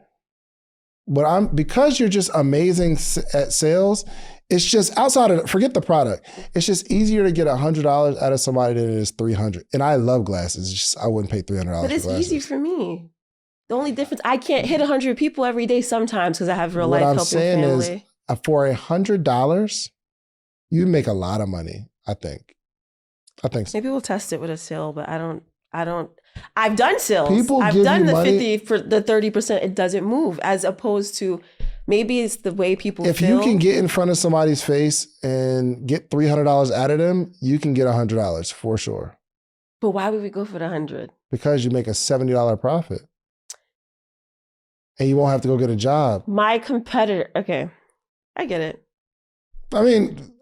But because you're just amazing at sales, it's just forget the product. It's just easier to get $100 out of somebody than it is $300. And I love glasses. It's just, I wouldn't pay $300 But it's easy for me. The only difference, I can't hit 100 people every day sometimes because I have real life helping family. What I'm saying is, for $100, you make a lot of money, I think. So. Maybe we'll test it with a sale, but I don't. I've done sales. I've give done you the money. 50 for the 30%. It doesn't move, as opposed to maybe it's the way people feel. If you can get in front of somebody's face and get $300 out of them, you can get $100 for sure. But why would we go for the 100? Because you make a $70 profit, and you won't have to go get a job. My competitor. Okay, I get it. I mean,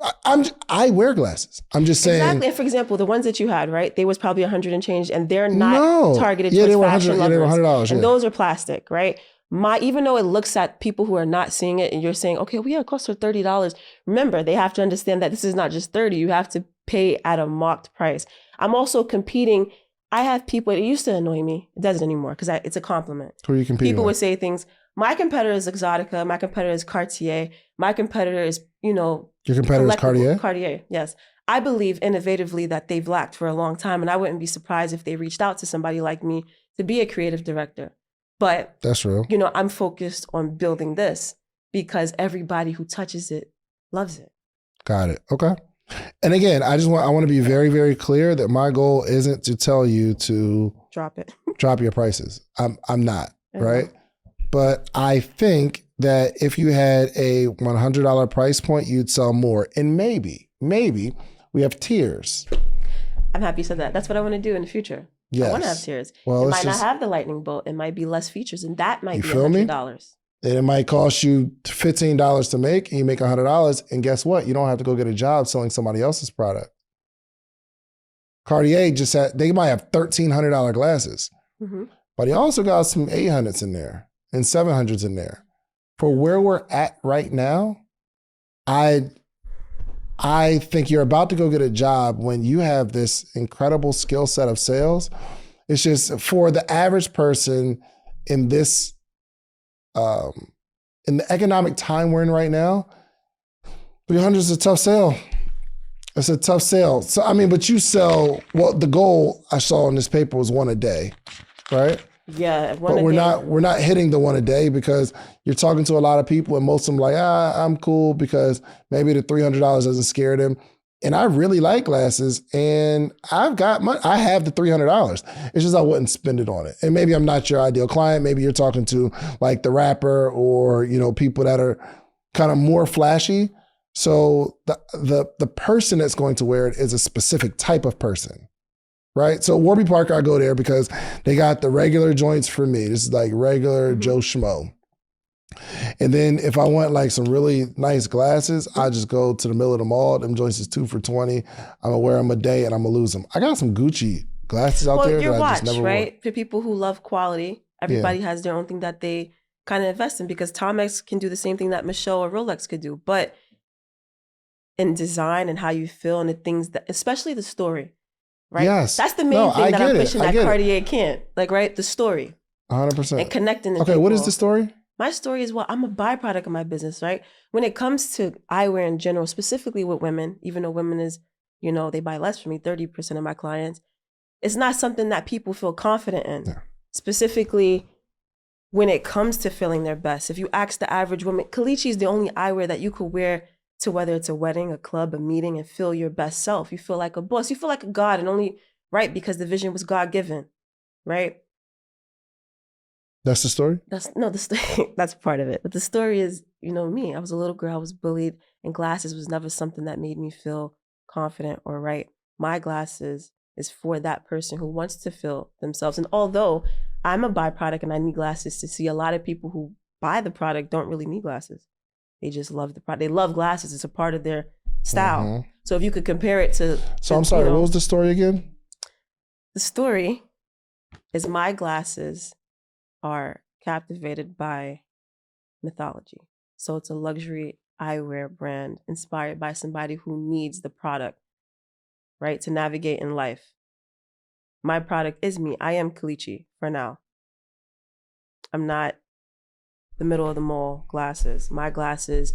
I wear glasses. I'm just saying. Exactly. For example, the ones that you had, right? They was probably 100 and change, and they're not targeted towards fashion lovers. Yeah, they were $100. And those are plastic, right? Even though it looks at people who are not seeing it, and you're saying, okay, it costs her $30. Remember, they have to understand that this is not just 30. You have to pay at a mocked price. I'm also competing. I have people. It used to annoy me. It doesn't anymore because it's a compliment. Who are you competing People with? would say things. My competitor is Exotica. My competitor is Cartier. My competitor is, Your competitor is Cartier? Cartier, yes. I believe innovatively that they've lacked for a long time, and I wouldn't be surprised if they reached out to somebody like me to be a creative director. But that's real. I'm focused on building this because everybody who touches it loves it. Got it. Okay. And again, I want to be very, very clear that my goal isn't to tell you to drop your prices. I'm not, right? But I think that if you had a $100 price point, you'd sell more. And maybe we have tiers. I'm happy you said that. That's what I want to do in the future. Yes. I want to have tiers. Well, it might not have the lightning bolt. It might be less features, and that might be $100. And it might cost you $15 to make, and you make $100. And guess what? You don't have to go get a job selling somebody else's product. Cartier they might have $1,300 glasses, but he also got some 800s in there. And 700s in there. For where we're at right now, I think you're about to go get a job when you have this incredible skill set of sales. It's just for the average person in this, in the economic time we're in right now, 300 is a tough sale. It's a tough sale. So, but you sell, the goal I saw in this paper was one a day, right? Yeah, but we're not hitting the one a day because you're talking to a lot of people and most of them like, I'm cool because maybe the $300 doesn't scare them. And I really like glasses, and I have the $300. It's just I wouldn't spend it on it. And maybe I'm not your ideal client. Maybe you're talking to like the rapper or, people that are kind of more flashy. So the person that's going to wear it is a specific type of person, right? So Warby Parker, I go there because they got the regular joints for me. This is like regular Joe Schmo. And then if I want like some really nice glasses, I just go to the middle of the mall. Them joints is 2 for $20. I'm gonna wear them a day and I'm gonna lose them. I got some Gucci glasses out there. Your that watch, I just never right? wore. For people who love quality, everybody has their own thing that they kind of invest in, because Timex can do the same thing that Michelle or Rolex could do. But in design and how you feel and the things that, especially the story, right? Yes. That's the main thing that I'm pushing that Cartier it. can't. Like, right? The story. 100%. And connecting the Okay, people. what is the story? My story is, well, I'm a byproduct of my business, right? When it comes to eyewear in general, specifically with women, even though women is, they buy less from me, 30% of my clients, it's not something that people feel confident in. Yeah. Specifically, when it comes to feeling their best. If you ask the average woman, Kleechi is the only eyewear that you could wear to whether it's a wedding, a club, a meeting, and feel your best self. You feel like a boss. You feel like a god, and only, right, because the vision was God-given, right? That's the story? That's part of it. But the story is, me. I was a little girl. I was bullied, and glasses was never something that made me feel confident or right. My glasses is for that person who wants to feel themselves. And although I'm a byproduct and I need glasses to see, a lot of people who buy the product don't really need glasses. They just love the product. They love glasses. It's a part of their style. Mm-hmm. So if you could compare it to... So I'm sorry, what was the story again? The story is my glasses are captivated by mythology. So it's a luxury eyewear brand inspired by somebody who needs the product, right, to navigate in life. My product is me. I am Kleechi for now. I'm not the middle of the mall glasses. My glasses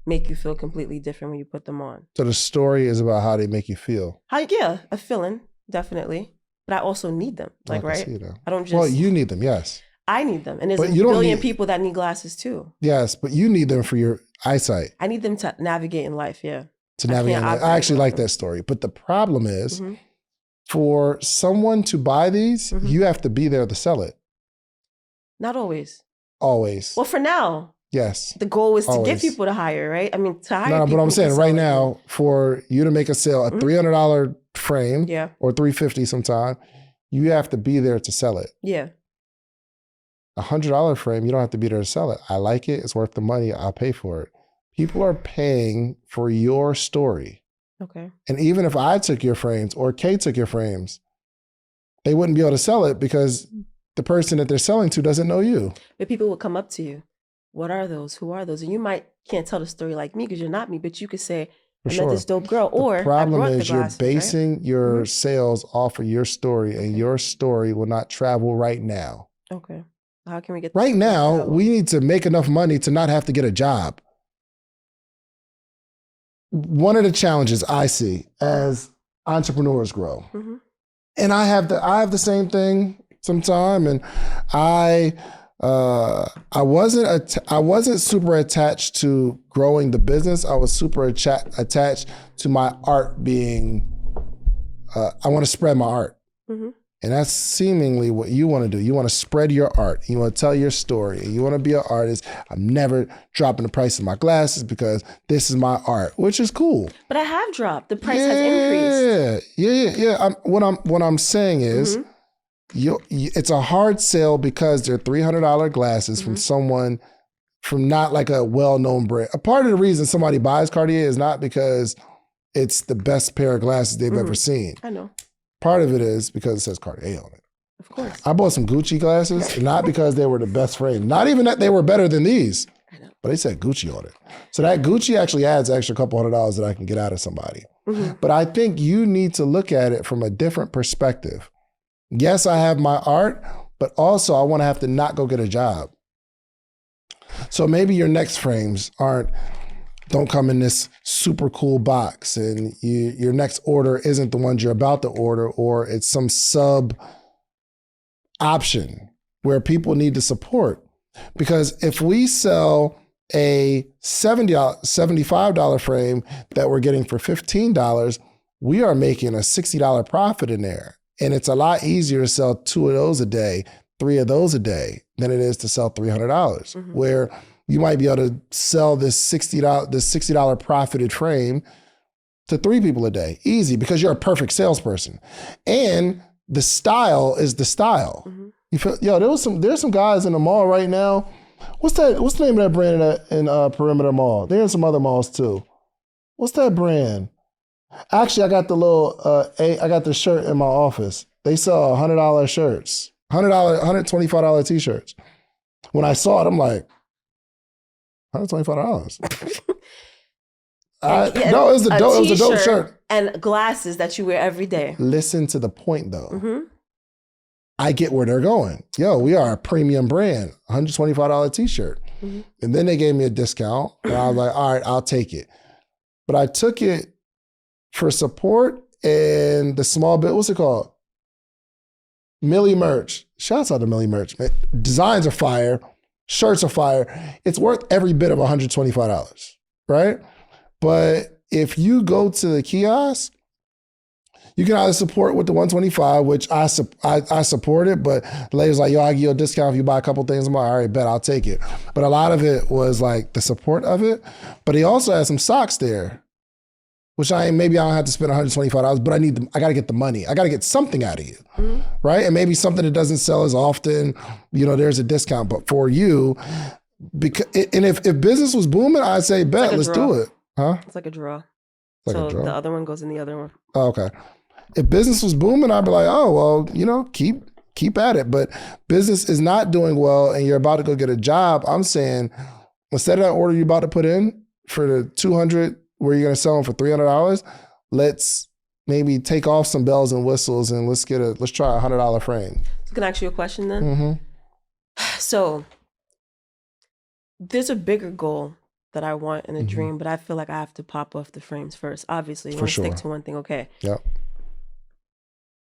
make you feel completely different when you put them on. So the story is about how they make you feel. A feeling, definitely. But I also need them, right? I don't just... Well, you need them, yes. I need them. And there's a billion people that need glasses too. Yes, but you need them for your eyesight. I need them to navigate in life, yeah. To navigate in life. I actually like that story. But the problem is, for someone to buy these, you have to be there to sell it. Not always. Always. Well, for now. Yes. The goal is to get people to hire, right? I mean, to hire people. No, but I'm saying right now, for you to make a sale, a $300 frame, or $350 sometime, you have to be there to sell it. Yeah. $100 frame, you don't have to be there to sell it. I like it. It's worth the money. I'll pay for it. People are paying for your story. Okay. And even if I took your frames or Kay took your frames, they wouldn't be able to sell it because the person that they're selling to doesn't know you. But people will come up to you. What are those? Who are those? And you can't tell the story like me because you're not me, but you could say, I met this dope girl. Or the problem is glasses, you're basing your sales off of your story, and your story will not travel right now. Okay. How can we get right now? We need to make enough money to not have to get a job. One of the challenges I see as entrepreneurs grow, and I have the same thing sometime, and I wasn't super attached to growing the business. I was super attached to my art being. I want to spread my art. And that's seemingly what you want to do. You want to spread your art. You want to tell your story. And you want to be an artist. I'm never dropping the price of my glasses because this is my art, which is cool. But I have dropped. The price has increased. Yeah. What I'm saying is, it's a hard sale because they're $300 glasses from someone from not like a well-known brand. A part of the reason somebody buys Cartier is not because it's the best pair of glasses they've ever seen. I know. Part of it is because it says Cartier on it. Of course. I bought some Gucci glasses, not because they were the best frame, not even that they were better than these, but they said Gucci on it. So that Gucci actually adds an extra couple $100 that I can get out of somebody. But I think you need to look at it from a different perspective. Yes, I have my art, but also I want to have to not go get a job. So maybe your next frames don't come in this super cool box, and your next order isn't the ones you're about to order, or it's some sub option where people need to support. Because if we sell a $75 frame that we're getting for $15, we are making a $60 profit in there. And it's a lot easier to sell 2 of those a day, 3 of those a day than it is to sell $300, where you might be able to sell this $60 profited frame to 3 people a day. Easy, because you're a perfect salesperson. And the style is the style. You feel, there's some guys in the mall right now. What's the name of that brand in Perimeter Mall? They're in some other malls too. What's that brand? Actually, I got I got the shirt in my office. They sell $100 shirts, $125 t-shirts. When I saw it, I'm like, $125. No, it was a dope shirt. And glasses that you wear every day. Listen to the point though. I get where they're going. We are a premium brand, $125 t-shirt. And then they gave me a discount and I was like, all right, I'll take it. But I took it for support and the small bit, what's it called? Millie merch. Shouts out to Millie merch. Man. Designs are fire. Shirts are fire. It's worth every bit of $125, right? But if you go to the kiosk, you can either support with the $125, which I support it, but the lady's like, I'll give you a discount if you buy a couple things. I'm like, all right, bet, I'll take it. But a lot of it was like the support of it. But he also had some socks there, which maybe I don't have to spend $125, but I got to get the money. I got to get something out of you, right? And maybe something that doesn't sell as often, there's a discount. But for you, if business was booming, I'd say, bet, let's do it. Huh? It's like a draw. Like so a draw? The other one goes in the other one. Oh, okay. If business was booming, I'd be like, oh, well, keep at it. But business is not doing well and you're about to go get a job. I'm saying, instead of that order you're about to put in for the 200, where you're going to sell them for $300, let's maybe take off some bells and whistles and let's try a $100 frame. So can I ask you a question then? So there's a bigger goal that I want in a dream, but I feel like I have to pop off the frames first. Obviously, you want to stick to one thing, okay. Yep.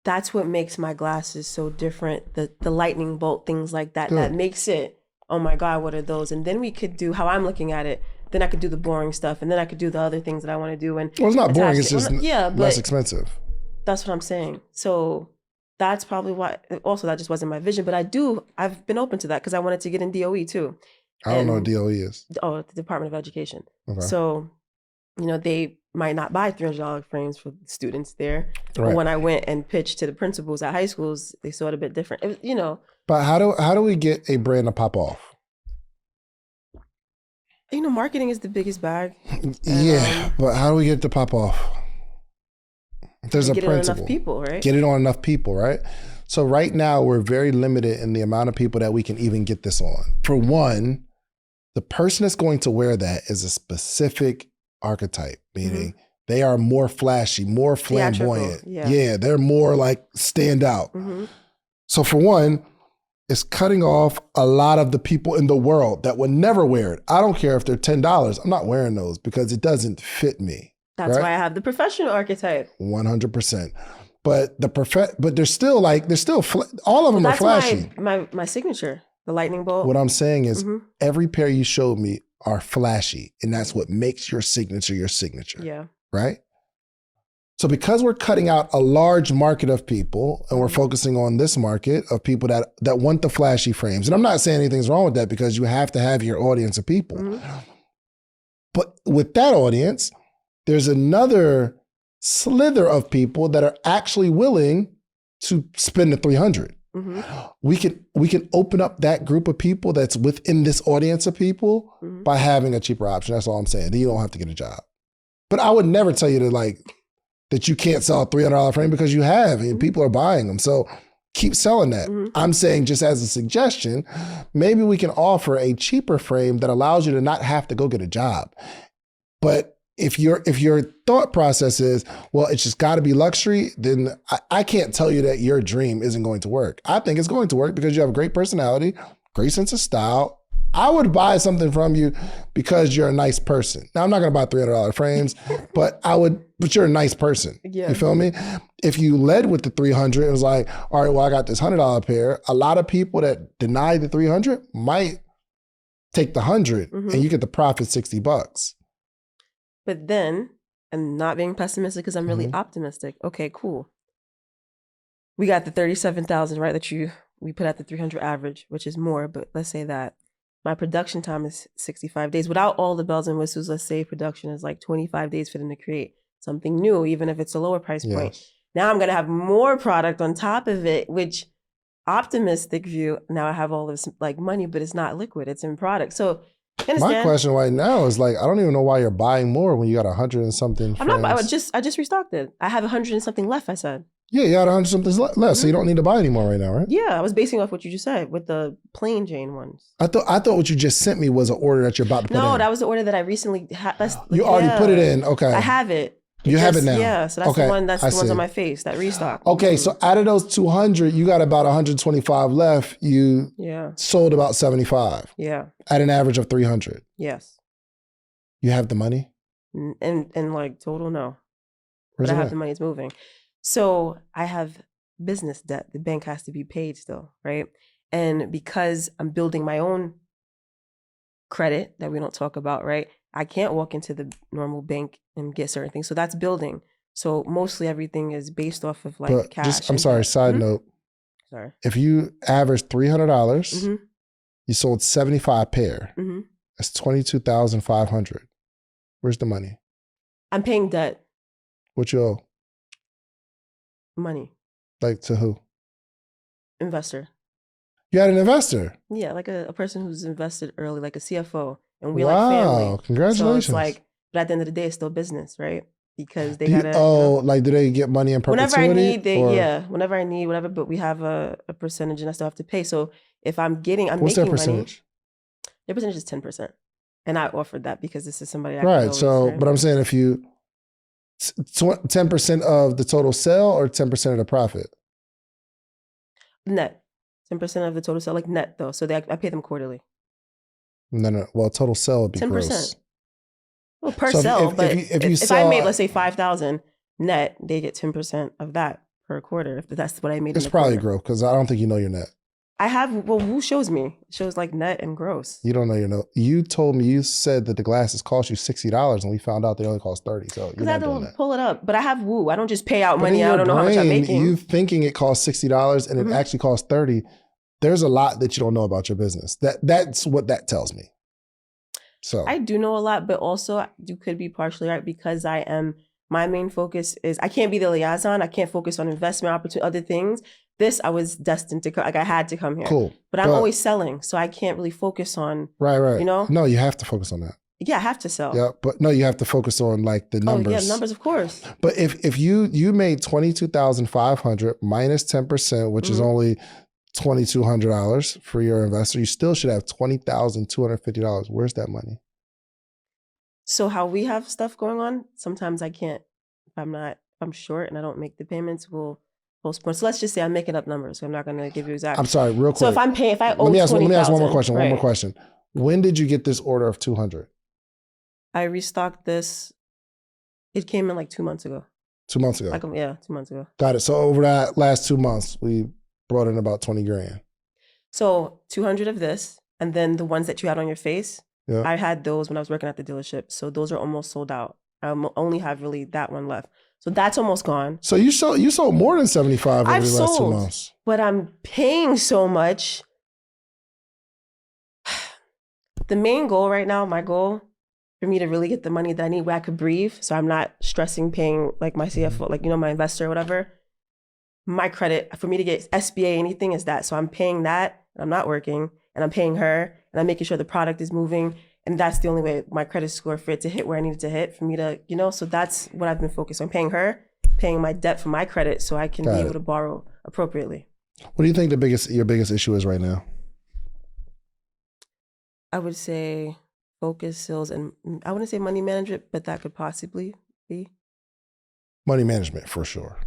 That's what makes my glasses so different. The lightning bolt, things like that, that makes it, oh my God, what are those? And then we could do, how I'm looking at it, then I could do the boring stuff, and then I could do the other things that I want to do. And it's not boring, it's just less expensive. That's what I'm saying. So that's probably why, also that just wasn't my vision, but I've been open to that because I wanted to get in DOE too. I don't know what DOE is. Oh, the Department of Education. Okay. So, they might not buy $300 frames for students there. Right. But when I went and pitched to the principals at high schools, they saw it a bit different. But how do we get a brand to pop off? Marketing is the biggest bag. But how do we get it to pop off? There's a principle. Get it on enough people, right? Get it on enough people, right? So right now we're very limited in the amount of people that we can even get this on. For one, the person that's going to wear that is a specific archetype, meaning they are more flashy, more flamboyant. Yeah, they're more like stand out. So for one, it's cutting off a lot of the people in the world that would never wear it. I don't care if they're $10. I'm not wearing those because it doesn't fit me. That's why I have the professional archetype. 100%. But they're still all of them are flashy. My signature, the lightning bolt. What I'm saying is every pair you showed me are flashy, and that's what makes your signature. Yeah. Right? So because we're cutting out a large market of people and we're focusing on this market of people that want the flashy frames, and I'm not saying anything's wrong with that because you have to have your audience of people. But with that audience, there's another slither of people that are actually willing to spend the $300. We can open up that group of people that's within this audience of people by having a cheaper option. That's all I'm saying. Then you don't have to get a job. But I would never tell you that you can't sell a $300 frame because you have and people are buying them. So keep selling that. I'm saying just as a suggestion, maybe we can offer a cheaper frame that allows you to not have to go get a job. But if your thought process is, well, it's just got to be luxury, then I can't tell you that your dream isn't going to work. I think it's going to work because you have a great personality, great sense of style. I would buy something from you because you're a nice person. Now, I'm not going to buy $300 frames, but you're a nice person. Yeah. You feel me? If you led with the 300, it was like, all right, well, I got this $100 pair. A lot of people that deny the 300 might take the 100 Mm-hmm. and you get the profit $60. But then, I'm not being pessimistic because I'm really optimistic. Okay, cool. We got the 37,000, right? We put at the 300 average, which is more, but let's say that my production time is 65 days. Without all the bells and whistles, let's say production is like 25 days for them to create something new, even if it's a lower price point. Yes. Now I'm going to have more product on top of it, which optimistic view, now I have all this like money, but it's not liquid, it's in product. So understand? My question right now is like, I don't even know why you're buying more when you got 100 and something. I just restocked it. I have 100 and something left, I said. Yeah, you got 100 something left, so you don't need to buy anymore right now, right? Yeah, I was basing off what you just said with the plain Jane ones. I thought what you just sent me was an order that you're about to put in. No, that was the order that I recently had. You already put it in, okay. I have it. You have it now. Yeah, so that's the one. That's the ones on my face that restock. Okay, so out of those 200, you got about 125 left. You sold about 75. Yeah. At an average of 300. Yes. You have the money? And like total no. Where's but I it have at? the money. It's moving. So I have business debt. The bank has to be paid still, right? And because I'm building my own credit that we don't talk about, right? I can't walk into the normal bank and get certain things. So that's building. So mostly everything is based off of like cash. I'm sorry, side note. Sorry. If you average $300, you sold 75 pair. That's $22,500. Where's the money? I'm paying debt. What you owe? Money. Like to who? Investor. You had an investor? Yeah, like a person who's invested early, like a CFO. And we wow, like family. Congratulations. So it's like, but at the end of the day, it's still business, right? Because they gotta. Like, do they get money in perpetuity? Whenever I need, whenever I need, whatever. But we have a percentage, and I still have to pay. So if I'm making What's their money, percentage? Their percentage is 10%, and I offered that because this is somebody I right. Always, so, but I'm saying if you 10% of the total sale or 10% of the profit? Net, 10% of the total sale, like net though. So I pay them quarterly. No. Well, total sale would be 10%. Gross. Well, per sale, but if I made, let's say 5,000 net, they get 10% of that per quarter. If that's what I made. It's probably gross because I don't think you know your net. I have. Well, who shows me? It shows like net and gross. You don't know your net. You told me you said that the glasses cost you $60, and we found out they only cost $30. So you're not doing that. Pull it up, but I have Woo. I don't just pay out money. I don't know how much I'm making. You thinking it costs $60 and it actually costs $30. There's a lot that you don't know about your business. That's what that tells me. So I do know a lot, but also you could be partially right because my main focus is I can't be the liaison. I can't focus on investment opportunity, other things. This I was destined to I had to come here. Cool. But I'm always selling, so I can't really focus on right. You know? No, you have to focus on that. Yeah, I have to sell. Yeah, but no, you have to focus on like the numbers. Oh yeah, numbers, of course. But if you made $22,500 minus 10%, which is only $2,200 for your investor, you still should have $20,250. Where's that money? So how we have stuff going on, sometimes I can't. If I'm short and I don't make the payments, we'll postpone. So let's just say I'm making up numbers. So I'm not going to give you exact. I'm sorry, real quick. So if I owe let me ask one more question. Right. One more question. When did you get this order of 200? I restocked this. It came in like 2 months ago. 2 months ago. 2 months ago. Got it. So over that last 2 months, we brought in about 20 grand. So 200 of this, and then the ones that you had on your face. Yeah. I had those when I was working at the dealership. So those are almost sold out. I only have really that one left. So that's almost gone. So you sold more than 75 over the last 2 months. But I'm paying so much. The main goal right now, my goal for me to really get the money that I need where I could breathe, so I'm not stressing paying like my CFO, like, my investor or whatever. My credit, for me to get SBA, anything is that. So I'm paying that, and I'm not working, and I'm paying her, and I'm making sure the product is moving. And that's the only way my credit score for it to hit where I need it to hit for me to, so that's what I've been focused on. Paying her, paying my debt for my credit so I can be able to borrow appropriately. What do you think your biggest issue is right now? I would say focus, sales, and I wouldn't say money management, but that could possibly be. Money management, for sure.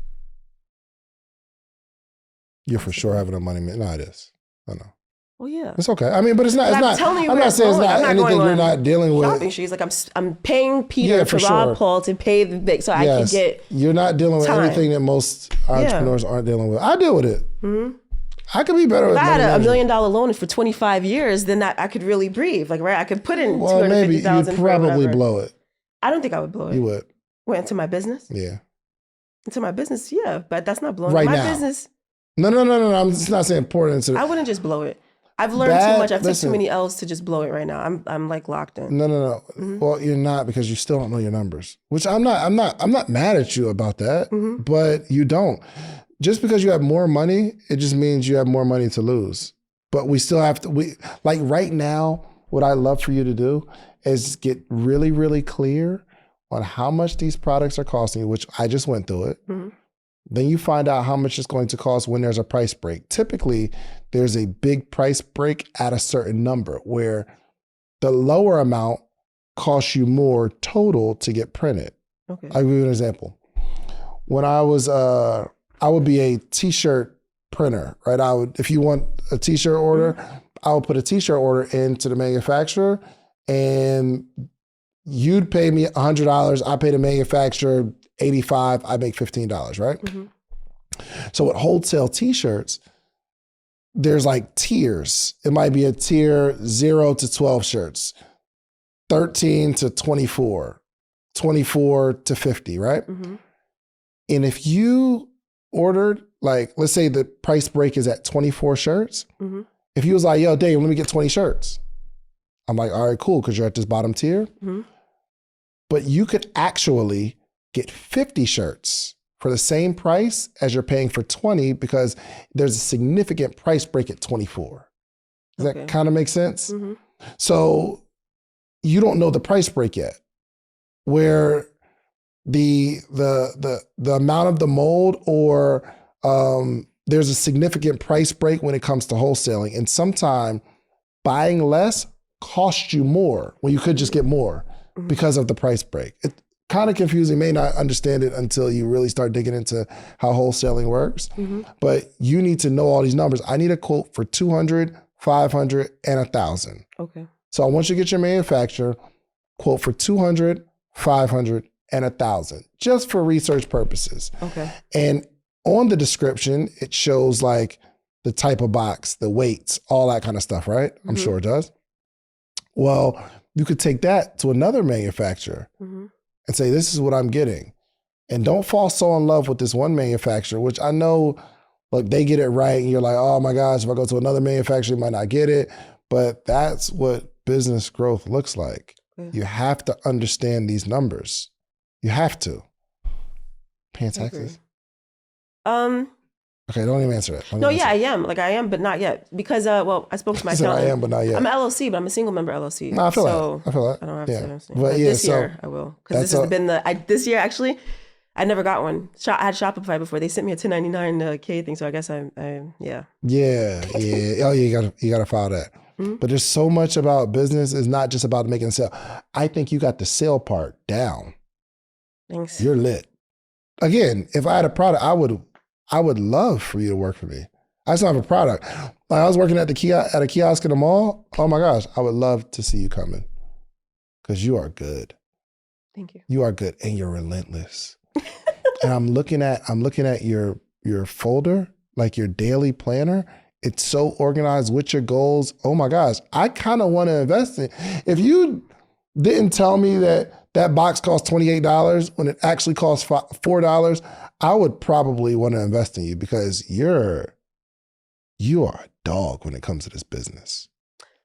You're for sure having a money management. No, it is. I know. Well, yeah. It's okay. I mean, but it's not. I'm not saying it's not anything you're not dealing with. Shopping streets. Like I'm paying Peter to rob Paul to pay the big, so I can get. You're not dealing with anything that most entrepreneurs aren't dealing with. I deal with it. I could be better If with I money had a $1 management. million loan for 25 years, then I could really breathe. Like, right, I could put in Well, maybe 250,000 you'd for probably whatever. blow it. I don't think I would blow it. You would. Went into my business? Yeah. Into my business, yeah, but that's not blowing Right my now. business. No. I'm just not saying important. I wouldn't just blow it. I've learned too much. I've listen. took too many L's to just blow it right now. I'm like locked in. No. Mm-hmm. Well, you're not, because you still don't know your numbers. Which I'm not mad at you about that. Mm-hmm. But you don't. Just because you have more money, it just means you have more money to lose. But we still have to. Like right now, what I love for you to do is get really, really clear on how much these products are costing you, which I just went through it. Mm-hmm. Then you find out how much it's going to cost when there's a price break. Typically, there's a big price break at a certain number where the lower amount costs you more total to get printed. Okay. I'll give you an example. When I would be a t-shirt printer, right? If you want a t-shirt order, I would put a t-shirt order into the manufacturer, and you'd pay me $100. I pay the manufacturer $85. I make $15, right? Mm-hmm. So with wholesale t-shirts, there's like tiers. It might be a tier 0 to 12 shirts, 13 to 24, 24 to 50, right? Mm-hmm. And if you ordered, like, let's say the price break is at 24 shirts. Mm-hmm. If you was like, yo, Dave, let me get 20 shirts. I'm like, all right, cool, because you're at this bottom tier. Mm-hmm. But you could actually get 50 shirts for the same price as you're paying for 20, because there's a significant price break at 24. Does that kind of make sense? Mm-hmm. So you don't know the price break yet, where the amount of the mold, or there's a significant price break when it comes to wholesaling. And sometimes buying less costs you more when you could just get more because of the price break. It's kind of confusing. You may not understand it until you really start digging into how wholesaling works. Mm-hmm. But you need to know all these numbers. I need a quote for 200, 500, and 1,000. Okay. So I want you to get your manufacturer quote for 200, 500, and 1,000, just for research purposes. Okay. And on the description, it shows like the type of box, the weights, all that kind of stuff, right? I'm sure it does. Well, you could take that to another manufacturer and say, this is what I'm getting. And don't fall so in love with this one manufacturer, which I know, look, they get it right. And you're like, oh my gosh, if I go to another manufacturer, you might not get it. But that's what business growth looks like. You have to understand these numbers. You have to. Paying taxes? Okay, don't even answer it. I am. Like, I am, but not yet. Because, I spoke to my accountant. I am, but not yet. I'm an LLC, but I'm a single member LLC. No, I feel that. I don't have to. But this year, I will. Because this has been this year, actually, I never got one. I had Shopify before. They sent me a 1099K thing, so I guess yeah. Yeah. Oh, you gotta file that. Mm-hmm. But there's so much about business. It's not just about making a sale. I think you got the sale part down. Thanks. You're lit. Again, if I had a product, I would love for you to work for me. I just don't have a product. Like, I was working at a kiosk in the mall. Oh my gosh, I would love to see you coming, because you are good. Thank you. You are good, and you're relentless. And I'm looking at your folder, like your daily planner. It's so organized with your goals. Oh my gosh, I kind of want to invest in. If you didn't tell me that box costs $28 when it actually costs $4, I would probably want to invest in you, because you are a dog when it comes to this business.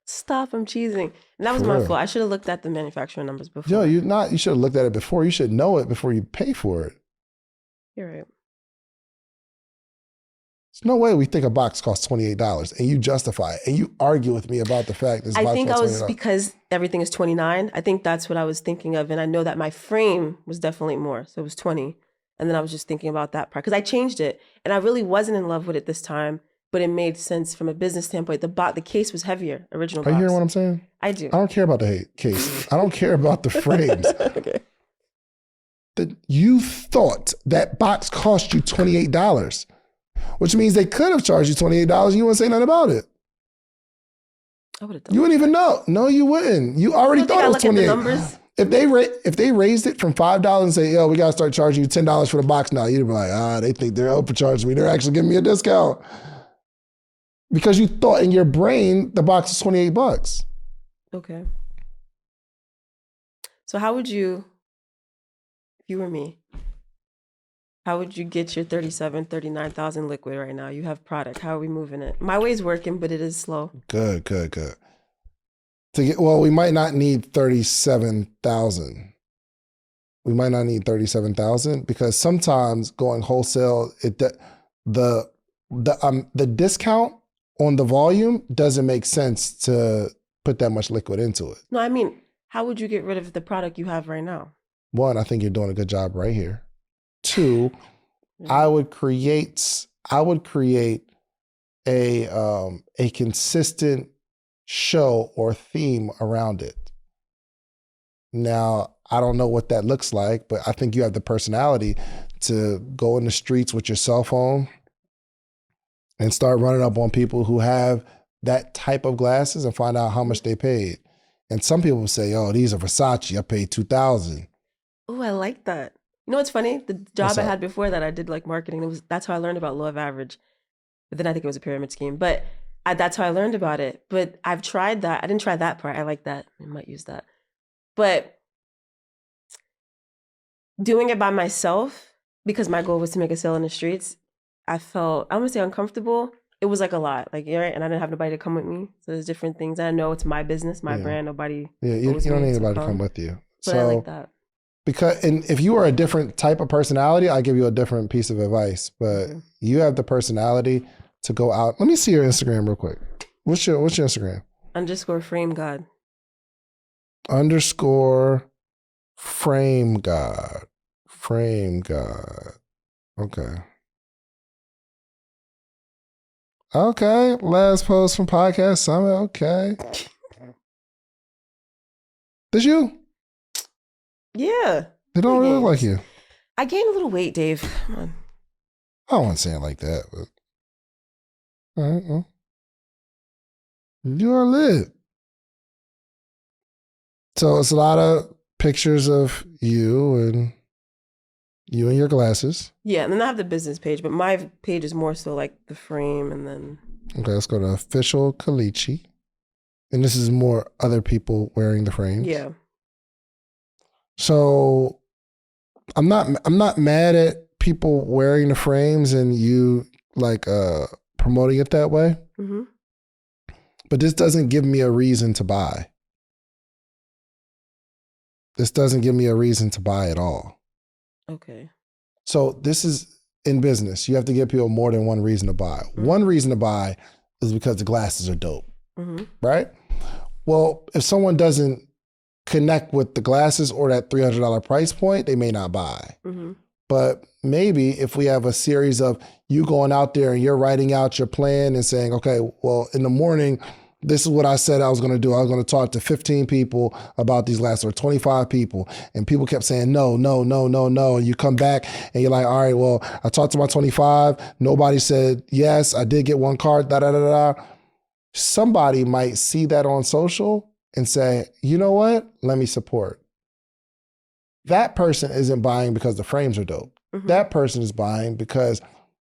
Stop, I'm cheesing. And that was my fault. I should have looked at the manufacturing numbers before. Yo, you should have looked at it before. You should know it before you pay for it. You're right. There's no way we think a box costs $28 and you justify it and you argue with me about the fact this box costs $28. I think I was, because everything is 29. I think that's what I was thinking of. And I know that my frame was definitely more. So it was 20. And then I was just thinking about that part, because I changed it and I really wasn't in love with it this time, but it made sense from a business standpoint. The case was heavier, original box. Are you hearing what I'm saying? I do. I don't care about the case. I don't care about the frames. Okay. That you thought that box cost you $28, which means they could have charged you $28 and you wouldn't say nothing about it. I would have done. You wouldn't even know. No, you wouldn't. You already thought it was $28. If they raised it from $5 and say, yo, we got to start charging you $10 for the box now, you'd be like, they think they're overcharging me. They're actually giving me a discount. because you thought in your brain the box is $28. Okay. So how would you, if you were me, how would you get your 39,000 liquid right now? You have product. How are we moving it? My way's working, but it is slow. Good. We might not need 37,000. We might not need 37,000 because sometimes going wholesale, the discount on the volume doesn't make sense to put that much liquid into it. No, I mean, how would you get rid of the product you have right now? One, I think you're doing a good job right here. Two, I would create a consistent show or theme around it. Now, I don't know what that looks like, but I think you have the personality to go in the streets with your cell phone and start running up on people who have that type of glasses and find out how much they paid. And some people say, "Oh, these are Versace. I paid $2,000." Oh, I like that. You know what's funny? The job I had before that, I did like marketing. That's how I learned about law of average. But then I think it was a pyramid scheme. But that's how I learned about it. But I've tried that. I didn't try that part. I like that. I might use that. But doing it by myself, because my goal was to make a sale in the streets, I felt, I don't want to say uncomfortable. It was like a lot. Like, you're right. And I didn't have nobody to come with me. So there's different things. I know it's my business, my brand. Nobody. Yeah, you don't need anybody to come with you. But so, I like that. And if you are a different type of personality, I give you a different piece of advice. But you have the personality to go out. Let me see your Instagram real quick. What's your Instagram? _FrameGod. _FrameGod. FrameGod. Okay. Last post from Podcast Summit. Okay. This you? Yeah. They don't really look like you. I gained a little weight, Dave. Come on. I don't want to say it like that, but all right, well. You are lit. So it's a lot of pictures of you and your glasses. Yeah, and then I have the business page, but my page is more so like the frame and then. Okay, let's go to official Kleechi. And this is more other people wearing the frames. Yeah. So I'm not mad at people wearing the frames and you like promoting it that way. Mm-hmm. But this doesn't give me a reason to buy. This doesn't give me a reason to buy at all. Okay. So this is in business. You have to give people more than one reason to buy. Mm-hmm. One reason to buy is because the glasses are dope, right? Well, if someone doesn't connect with the glasses or that $300 price point, they may not buy. Mm-hmm. But maybe if we have a series of you going out there and you're writing out your plan and saying, okay, well, in the morning, this is what I said I was going to do. I was going to talk to 15 people about these glasses or 25 people. And people kept saying, no. And you come back and you're like, all right, well, I talked to my 25. Nobody said yes. I did get one card, Somebody might see that on social and say, you know what? Let me support. That person isn't buying because the frames are dope. Mm-hmm. That person is buying because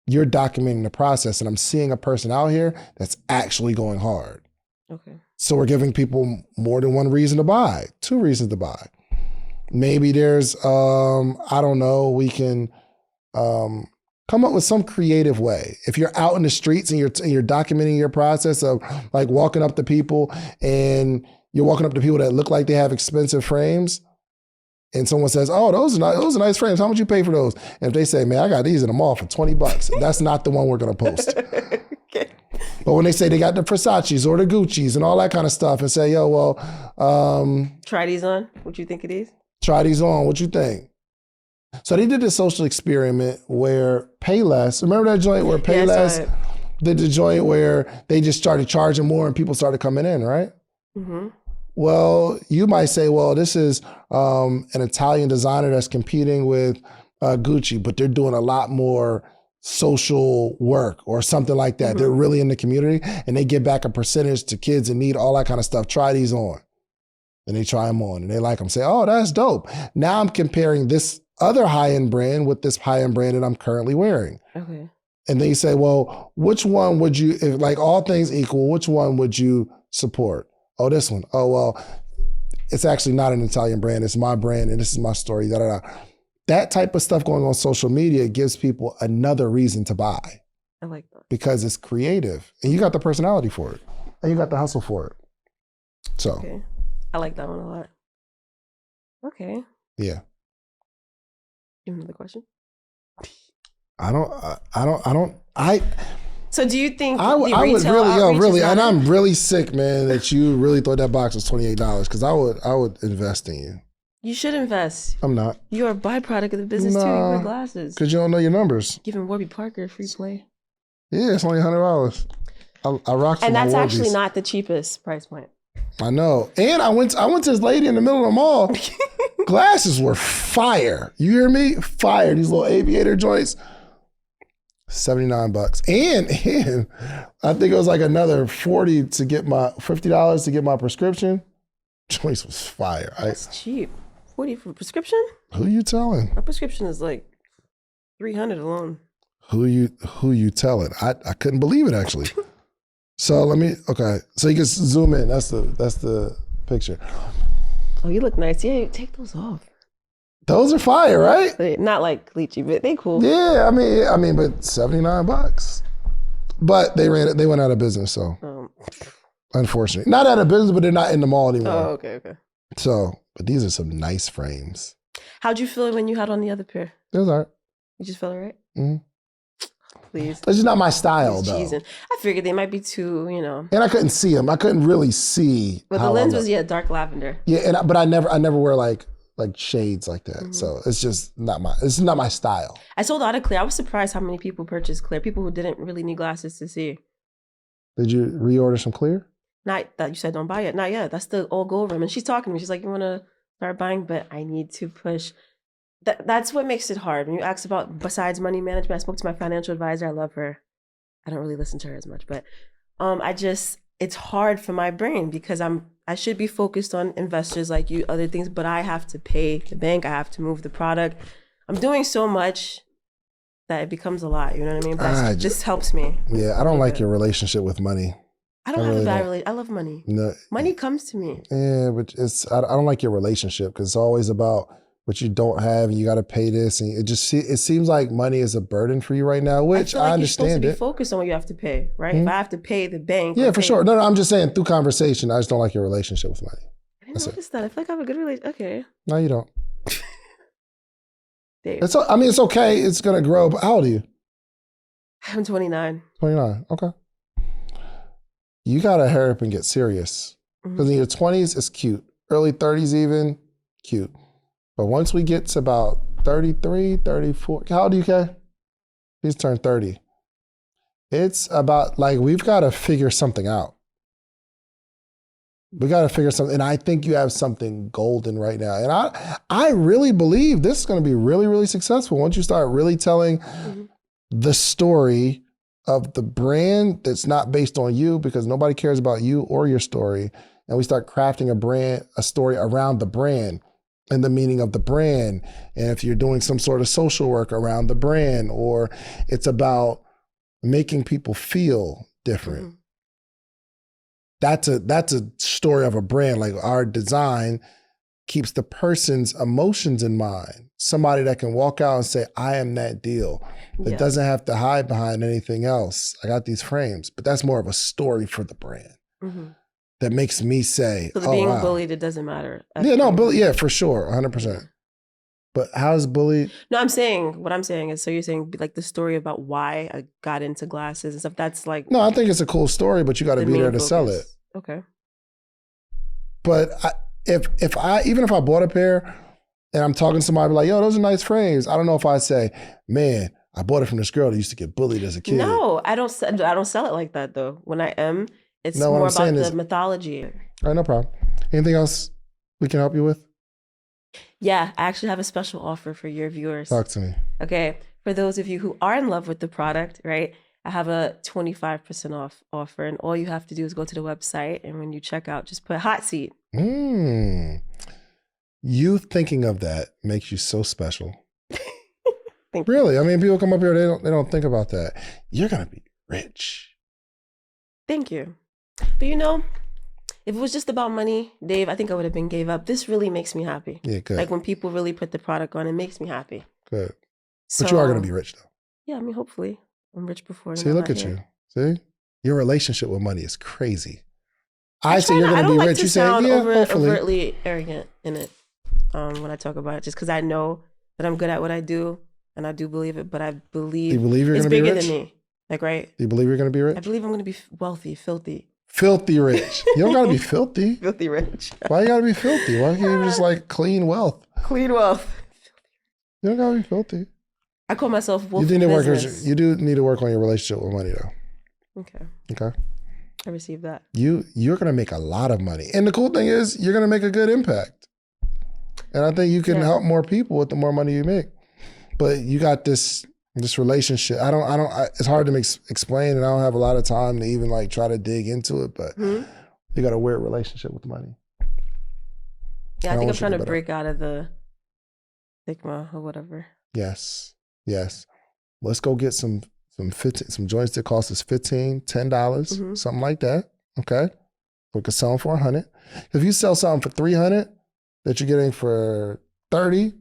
you're documenting the process and I'm seeing a person out here that's actually going hard. Okay. So we're giving people more than one reason to buy, 2 reasons to buy. Maybe there's, I don't know, we can come up with some creative way. If you're out in the streets and you're documenting your process of like walking up to people and you're walking up to people that look like they have expensive frames and someone says, oh, those are nice frames. How much you pay for those? And if they say, man, I got these in the mall for $20, that's not the one we're going to post. Okay. But when they say they got the Versace's or the Gucci's and all that kind of stuff and say, yo, well. Try these on. What you think of these? Try these on. What you think? So they did this social experiment where Payless, remember that joint where Payless did the joint where they just started charging more and people started coming in, right? Mm-hmm. Well, you might say, well, this is an Italian designer that's competing with Gucci, but they're doing a lot more social work or something like that. Mm-hmm. They're really in the community and they give back a percentage to kids in need, all that kind of stuff. Try these on. And they try them on and they like them. Say, oh, that's dope. Now I'm comparing this other high-end brand with this high-end brand that I'm currently wearing. Okay. And then you say, well, which one would you, if like all things equal, which one would you support? Oh, this one. Oh, well, it's actually not an Italian brand. It's my brand and this is my story. Da, da, da. That type of stuff going on social media gives people another reason to buy. I like that. Because it's creative and you got the personality for it and you got the hustle for it. So. Okay. I like that one a lot. Okay. Yeah. You have another question? So do you think I would really, and I'm really sick, man, that you really thought that box was $28 because I would invest in you. You should invest. I'm not. You're a byproduct of the business too. You wear glasses. Because you don't know your numbers. Giving Warby Parker a free play. Yeah, it's only $100. I rock some. And that's Warbies. actually not the cheapest price point. I know. And I went to this lady in the middle of the mall. Glasses were fire. You hear me? Fire. These little aviator joints. $79. And I think it was like another $50 to get my prescription. Choice was fire. That's cheap. 40 for prescription? Who you telling? My prescription is like $300 alone. Who you telling? I couldn't believe it actually. So so you can zoom in. That's the picture. Oh, you look nice. Yeah, take those off. Those are fire, right? Not like Kleechi, but they cool. Yeah, I mean, but $79. But they went out of business, so unfortunately. Not out of business, but they're not in the mall anymore. Oh, okay. So, but these are some nice frames. How'd you feel when you had on the other pair? It was all right. You just felt all right? Mm-hmm. Please. It's just not my style, though. Cheesing. I figured they might be too, And I couldn't see them. I couldn't really see. But the lens was dark lavender. Yeah, but I never wear like shades like that. Mm-hmm. So it's just not my style. I sold out of clear. I was surprised how many people purchased clear. People who didn't really need glasses to see. Did you reorder some clear? Not that you said don't buy it. Not yet. That's the old gold rim. And she's talking to me. She's like, you want to start buying? But I need to push. That's what makes it hard. When you ask about besides money management, I spoke to my financial advisor. I love her. I don't really listen to her as much, but it's hard for my brain because I should be focused on investors like you, other things, but I have to pay the bank. I have to move the product. I'm doing so much that it becomes a lot. You know what I mean? But this helps me. Yeah, I don't like your relationship with money. I don't have a bad relationship. I love money. No, money comes to me. Yeah, but I don't like your relationship because it's always about what you don't have and you got to pay this. And it seems like money is a burden for you right now, which I understand. You're supposed to be focused on what you have to pay, right? Mm-hmm. If I have to pay the bank. Yeah, for sure. No, I'm just saying through conversation, I just don't like your relationship with money. I didn't notice that. I feel like I have a good relationship. Okay. No, you don't. It's okay. It's going to grow. But how old are you? I'm 29. 29. Okay. You got to hurry up and get serious. Because in your 20s, it's cute. Early 30s even, cute. But once we get to about 33, 34, how old are you, Kay? He's turned 30. It's about we've got to figure something out. We got to figure something. And I think you have something golden right now. And I really believe this is going to be really, really successful once you start really telling the story of the brand that's not based on you because nobody cares about you or your story. And we start crafting a story around the brand and the meaning of the brand. And if you're doing some sort of social work around the brand, or it's making people feel different. That's a story of a brand. Like our design keeps the person's emotions in mind. Somebody that can walk out and say, I am that deal. That doesn't have to hide behind anything else. I got these frames, but that's more of a story for the brand. That makes me say, so being bullied, it doesn't matter. Yeah, for sure, 100%. But how's bullied? No, what I'm saying is, so you're saying like the story about why I got into glasses and stuff. That's like no, I think it's a cool story, but you got to be there to sell it. Okay. But even if I bought a pair and I'm talking to somebody like, yo, those are nice frames. I don't know if I'd say, man, I bought it from this girl that used to get bullied as a kid. No, I don't sell it like that though. When I am. It's more about the mythology. All right, no problem. Anything else we can help you with? Yeah, I actually have a special offer for your viewers. Talk to me. Okay, for those of you who are in love with the product, right? I have a 25% off offer, and all you have to do is go to the website, and when you check out, just put hot seat. You thinking of that makes you so special. Thank you. Really? I mean, people come up here, they don't think about that. You're gonna be rich. They don't think about that. You're gonna be rich. Thank you. But if it was just about money, Dave, I think I would have been gave up. This really makes me happy. Yeah, good. Like when people really put the product on, it makes me happy. Good. So, but you are gonna be rich though. Yeah, I mean, hopefully, I'm rich before. See, look at you. See, your relationship with money is crazy. I say you're gonna be rich. You say, yeah, hopefully. Overtly arrogant in it when I talk about it, just because I know that I'm good at what I do, and I do believe it. But I believe, you believe you're it's gonna be bigger rich? than me. Like, right? Do you believe you're gonna be rich? I believe I'm gonna be wealthy, filthy. Filthy rich. You don't gotta be filthy. Filthy rich. Why you gotta be filthy? Why can't you just like clean wealth? Clean wealth. You don't gotta be filthy. I call myself wolf. You do need to work on your relationship with money though. Okay. I received that. You're gonna make a lot of money. And the cool thing is you're gonna make a good impact. And I think you can help more people with the more money you make. But you got this relationship. It's hard to explain, and I don't have a lot of time to even like try to dig into it, but you got a weird relationship with money. Yeah, I think I'm trying to break out of the stigma or whatever. Yes. Let's go get some joints that cost us $15, $10, something like that. Okay. We could sell them for $100. If you sell something for $300 that you're getting for $30,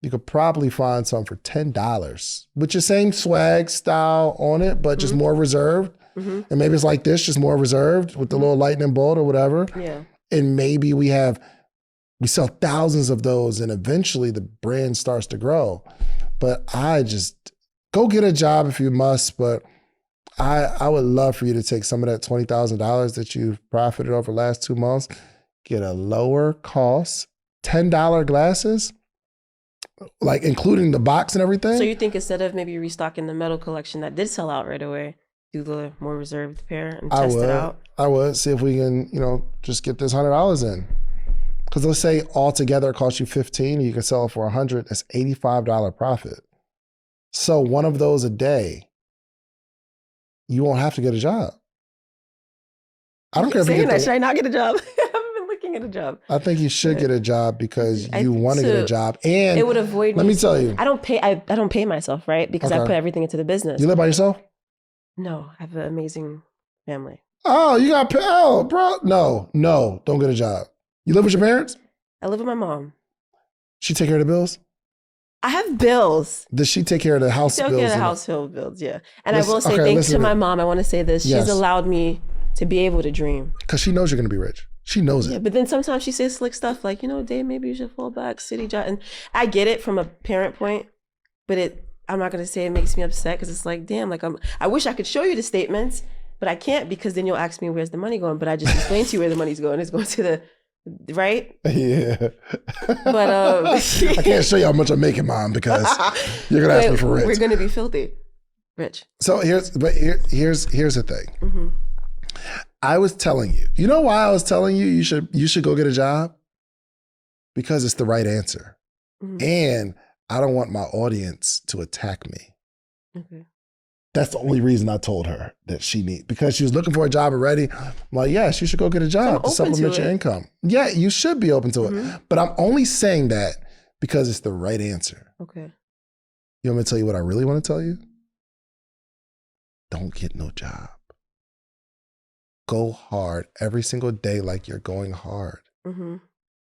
you could probably find something for $10 with your same swag style on it, but just more reserved. And maybe it's like this, just more reserved with the little lightning bolt or whatever. Yeah. And maybe we sell thousands of those, and eventually the brand starts to grow. But go get a job if you must, but I would love for you to take some of that $20,000 that you've profited over the last 2 months, get a lower cost, $10 glasses, like including the box and everything. So you think instead of maybe restocking the metal collection that did sell out right away, do the more reserved pair and test it out? I would see if we can, just get this $100 in. Because let's say altogether it costs you $15, and you can sell it for $100. That's $85 profit. So one of those a day, you won't have to get a job. I don't care if you get should I not get a job? I haven't been looking at a job. I think you should get a job because you want to get a job, and it would avoid. Let me tell you, I don't pay myself, right? Because I put everything into the business. You live by yourself? No, I have an amazing family. Oh, you got bro? No, don't get a job. You live with your parents? I live with my mom. She take care of the bills? I have bills. Does she take care of the house bills? Take care of the household bills, yeah. And I will say thanks to my mom. I want to say this. She's allowed me to be able to dream. Because she knows you're going to be rich. She knows it. Yeah, but then sometimes she says slick stuff like, Dave, maybe you should fall back, city job. And I get it from a parent point, but I'm not going to say it makes me upset because it's like, damn, like I wish I could show you the statements, but I can't because then you'll ask me where's the money going. But I just explained to you where the money's going. It's going to the right? Yeah. But I can't show you how much I'm making, Mom, because you're gonna ask me for rent. We're gonna be filthy rich. So here's the thing. I was telling you. You know why I was telling you you should go get a job? Because it's the right answer. And I don't want my audience to attack me. Okay. That's the only reason I told her that because she was looking for a job already. I'm like, yes, you should go get a job to supplement your income. Yeah, you should be open to it. But I'm only saying that because it's the right answer. Okay. You want me to tell you what I really want to tell you? Don't get no job. Go hard every single day like you're going hard.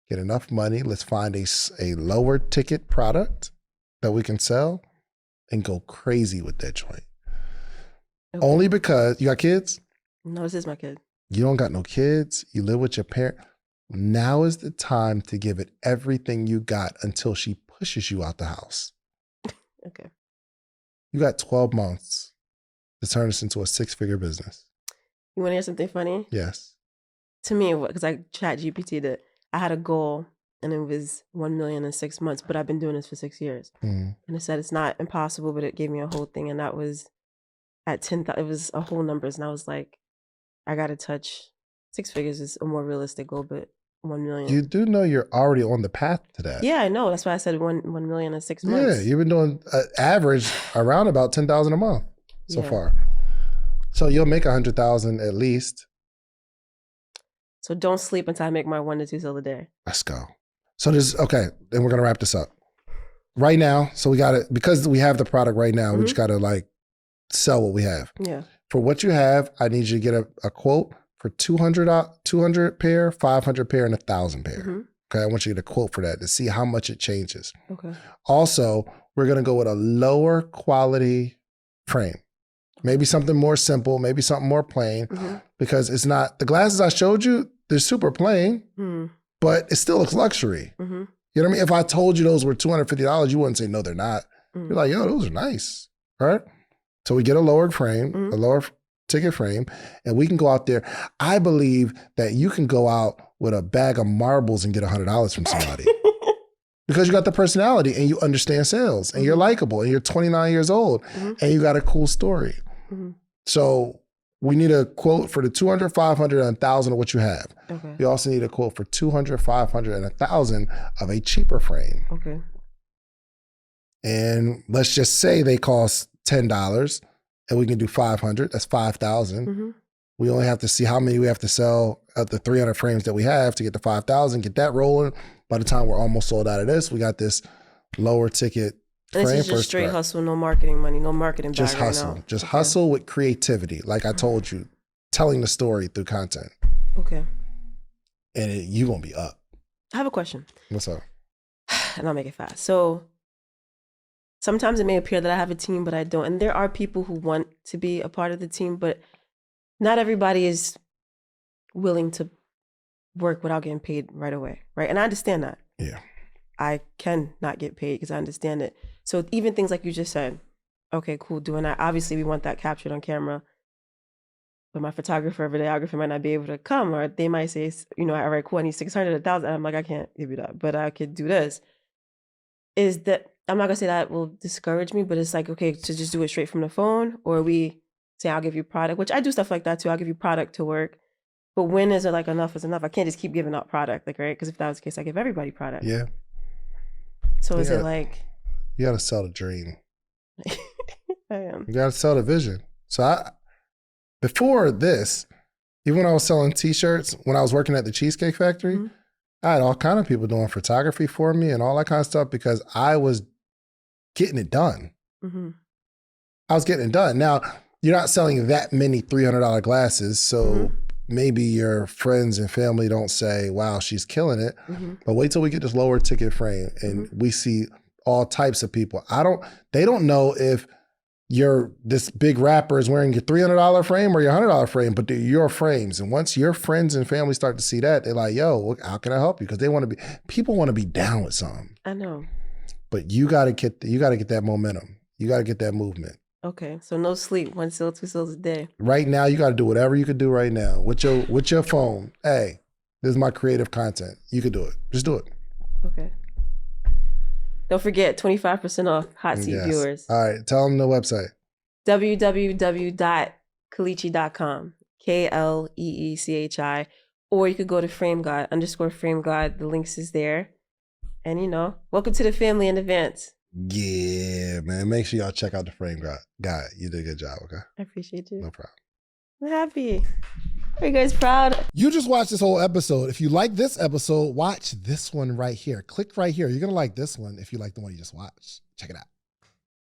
Get enough money. Let's find a lower ticket product that we can sell and go crazy with that joint. Okay. Only because you got kids? No, this is my kid. You don't got no kids. You live with your parent. Now is the time to give it everything you got until she pushes you out the house. Okay. You got 12 months to turn this into a 6-figure business. You want to hear something funny? Yes. To me, because I chat GPT'd it, I had a goal and it was 1 million in 6 months, but I've been doing this for 6 years. And it said it's not impossible, but it gave me a whole thing, and that was at 10,000, it was a whole numbers, and I was like, I got to touch 6 figures is a more realistic goal, but 1 million. You do know you're already on the path to that. Yeah, I know. That's why I said 1 million in 6 months. Yeah, you've been doing average around about 10,000 a month so far. So you'll make 100,000 at least. So don't sleep until I make my 1 to 2 sales a day. Let's go. So okay, then we're gonna wrap this up. right now, so we got to, because we have the product right now, we just got to like sell what we have. Yeah. For what you have, I need you to get a quote for 200 pair, 500 pair, and 1,000 pair. Okay, I want you to get a quote for that to see how much it changes. Okay. Also, we're going to go with a lower quality frame. Maybe something more simple, maybe something more plain, because it's not, the glasses I showed you, they're super plain, but it still looks luxury. You know what I mean? If I told you those were $250, you wouldn't say, no, they're not. You're like, yo, those are nice, right? So we get a lowered frame, a lower ticket frame, and we can go out there. I believe that you can go out with a bag of marbles and get $100 from somebody. Because you got the personality and you understand sales and you're likable and you're 29 years old and you got a cool story. So we need a quote for the 200, 500, and 1,000 of what you have. Okay. We also need a quote for 200, 500, and 1,000 of a cheaper frame. Okay. And let's just say they cost $10 and we can do 500. That's 5,000. We only have to see how many we have to sell of the 300 frames that we have to get to 5,000, get that rolling. By the time we're almost sold out of this, we got this lower ticket frame. This is just straight hustle, no marketing money, no marketing. Just hustle. Right, just hustle with creativity. Like I told you, telling the story through content. Okay. And you're going to be up. I have a question. What's up? And I'll make it fast. So sometimes it may appear that I have a team, but I don't. And there are people who want to be a part of the team, but not everybody is willing to work without getting paid right away, right? And I understand that. Yeah. I can not get paid because I understand it. So even things like you just said, okay, cool, doing that. Obviously, we want that captured on camera. But my photographer or videographer might not be able to come, or they might say, you know, all right, cool, I need 600, 1,000. I'm like, I can't give you that, but I could do this. Is that, I'm not gonna say that will discourage me, but it's like, okay, to just do it straight from the phone, or we say, I'll give you product, which I do stuff like that too. I'll give you product to work. But when is it like enough is enough? I can't just keep giving out product, like, right? Because if that was the case, I give everybody product. Yeah. So is it like? You got to sell the dream. I am. You got to sell the vision. So before this, even when I was selling t-shirts, when I was working at the Cheesecake Factory, I had all kind of people doing photography for me and all that kind of stuff because I was getting it done. I was getting it done. Now, you're not selling that many $300 glasses, so maybe your friends and family don't say, wow, she's killing it. But wait till we get this lower ticket frame and we see all types of people. They don't know if this big rapper is wearing your $300 frame or your $100 frame, but they're your frames. And once your friends and family start to see that, they're like, yo, how can I help you? Because people want to be down with something. I know. But you got to get that momentum. You got to get that movement. Okay, so no sleep, 1 sale, 2 sales a day. Right now, you got to do whatever you could do right now with your phone. Hey, this is my creative content. You could do it. Just do it. Okay. Don't forget, 25% off Hot Seat viewers. All right, tell them the website. www.kleechi.com, KLEECHI, or you could go to _FrameGod. The links is there. And welcome to the family in advance. Yeah, man. Make sure y'all check out the Frame Guy. You did a good job, okay? I appreciate you. No problem. I'm happy. Are you guys proud? You just watched this whole episode. If you like this episode, watch this one right here. Click right here. You're going to like this one if you like the one you just watched. Check it out.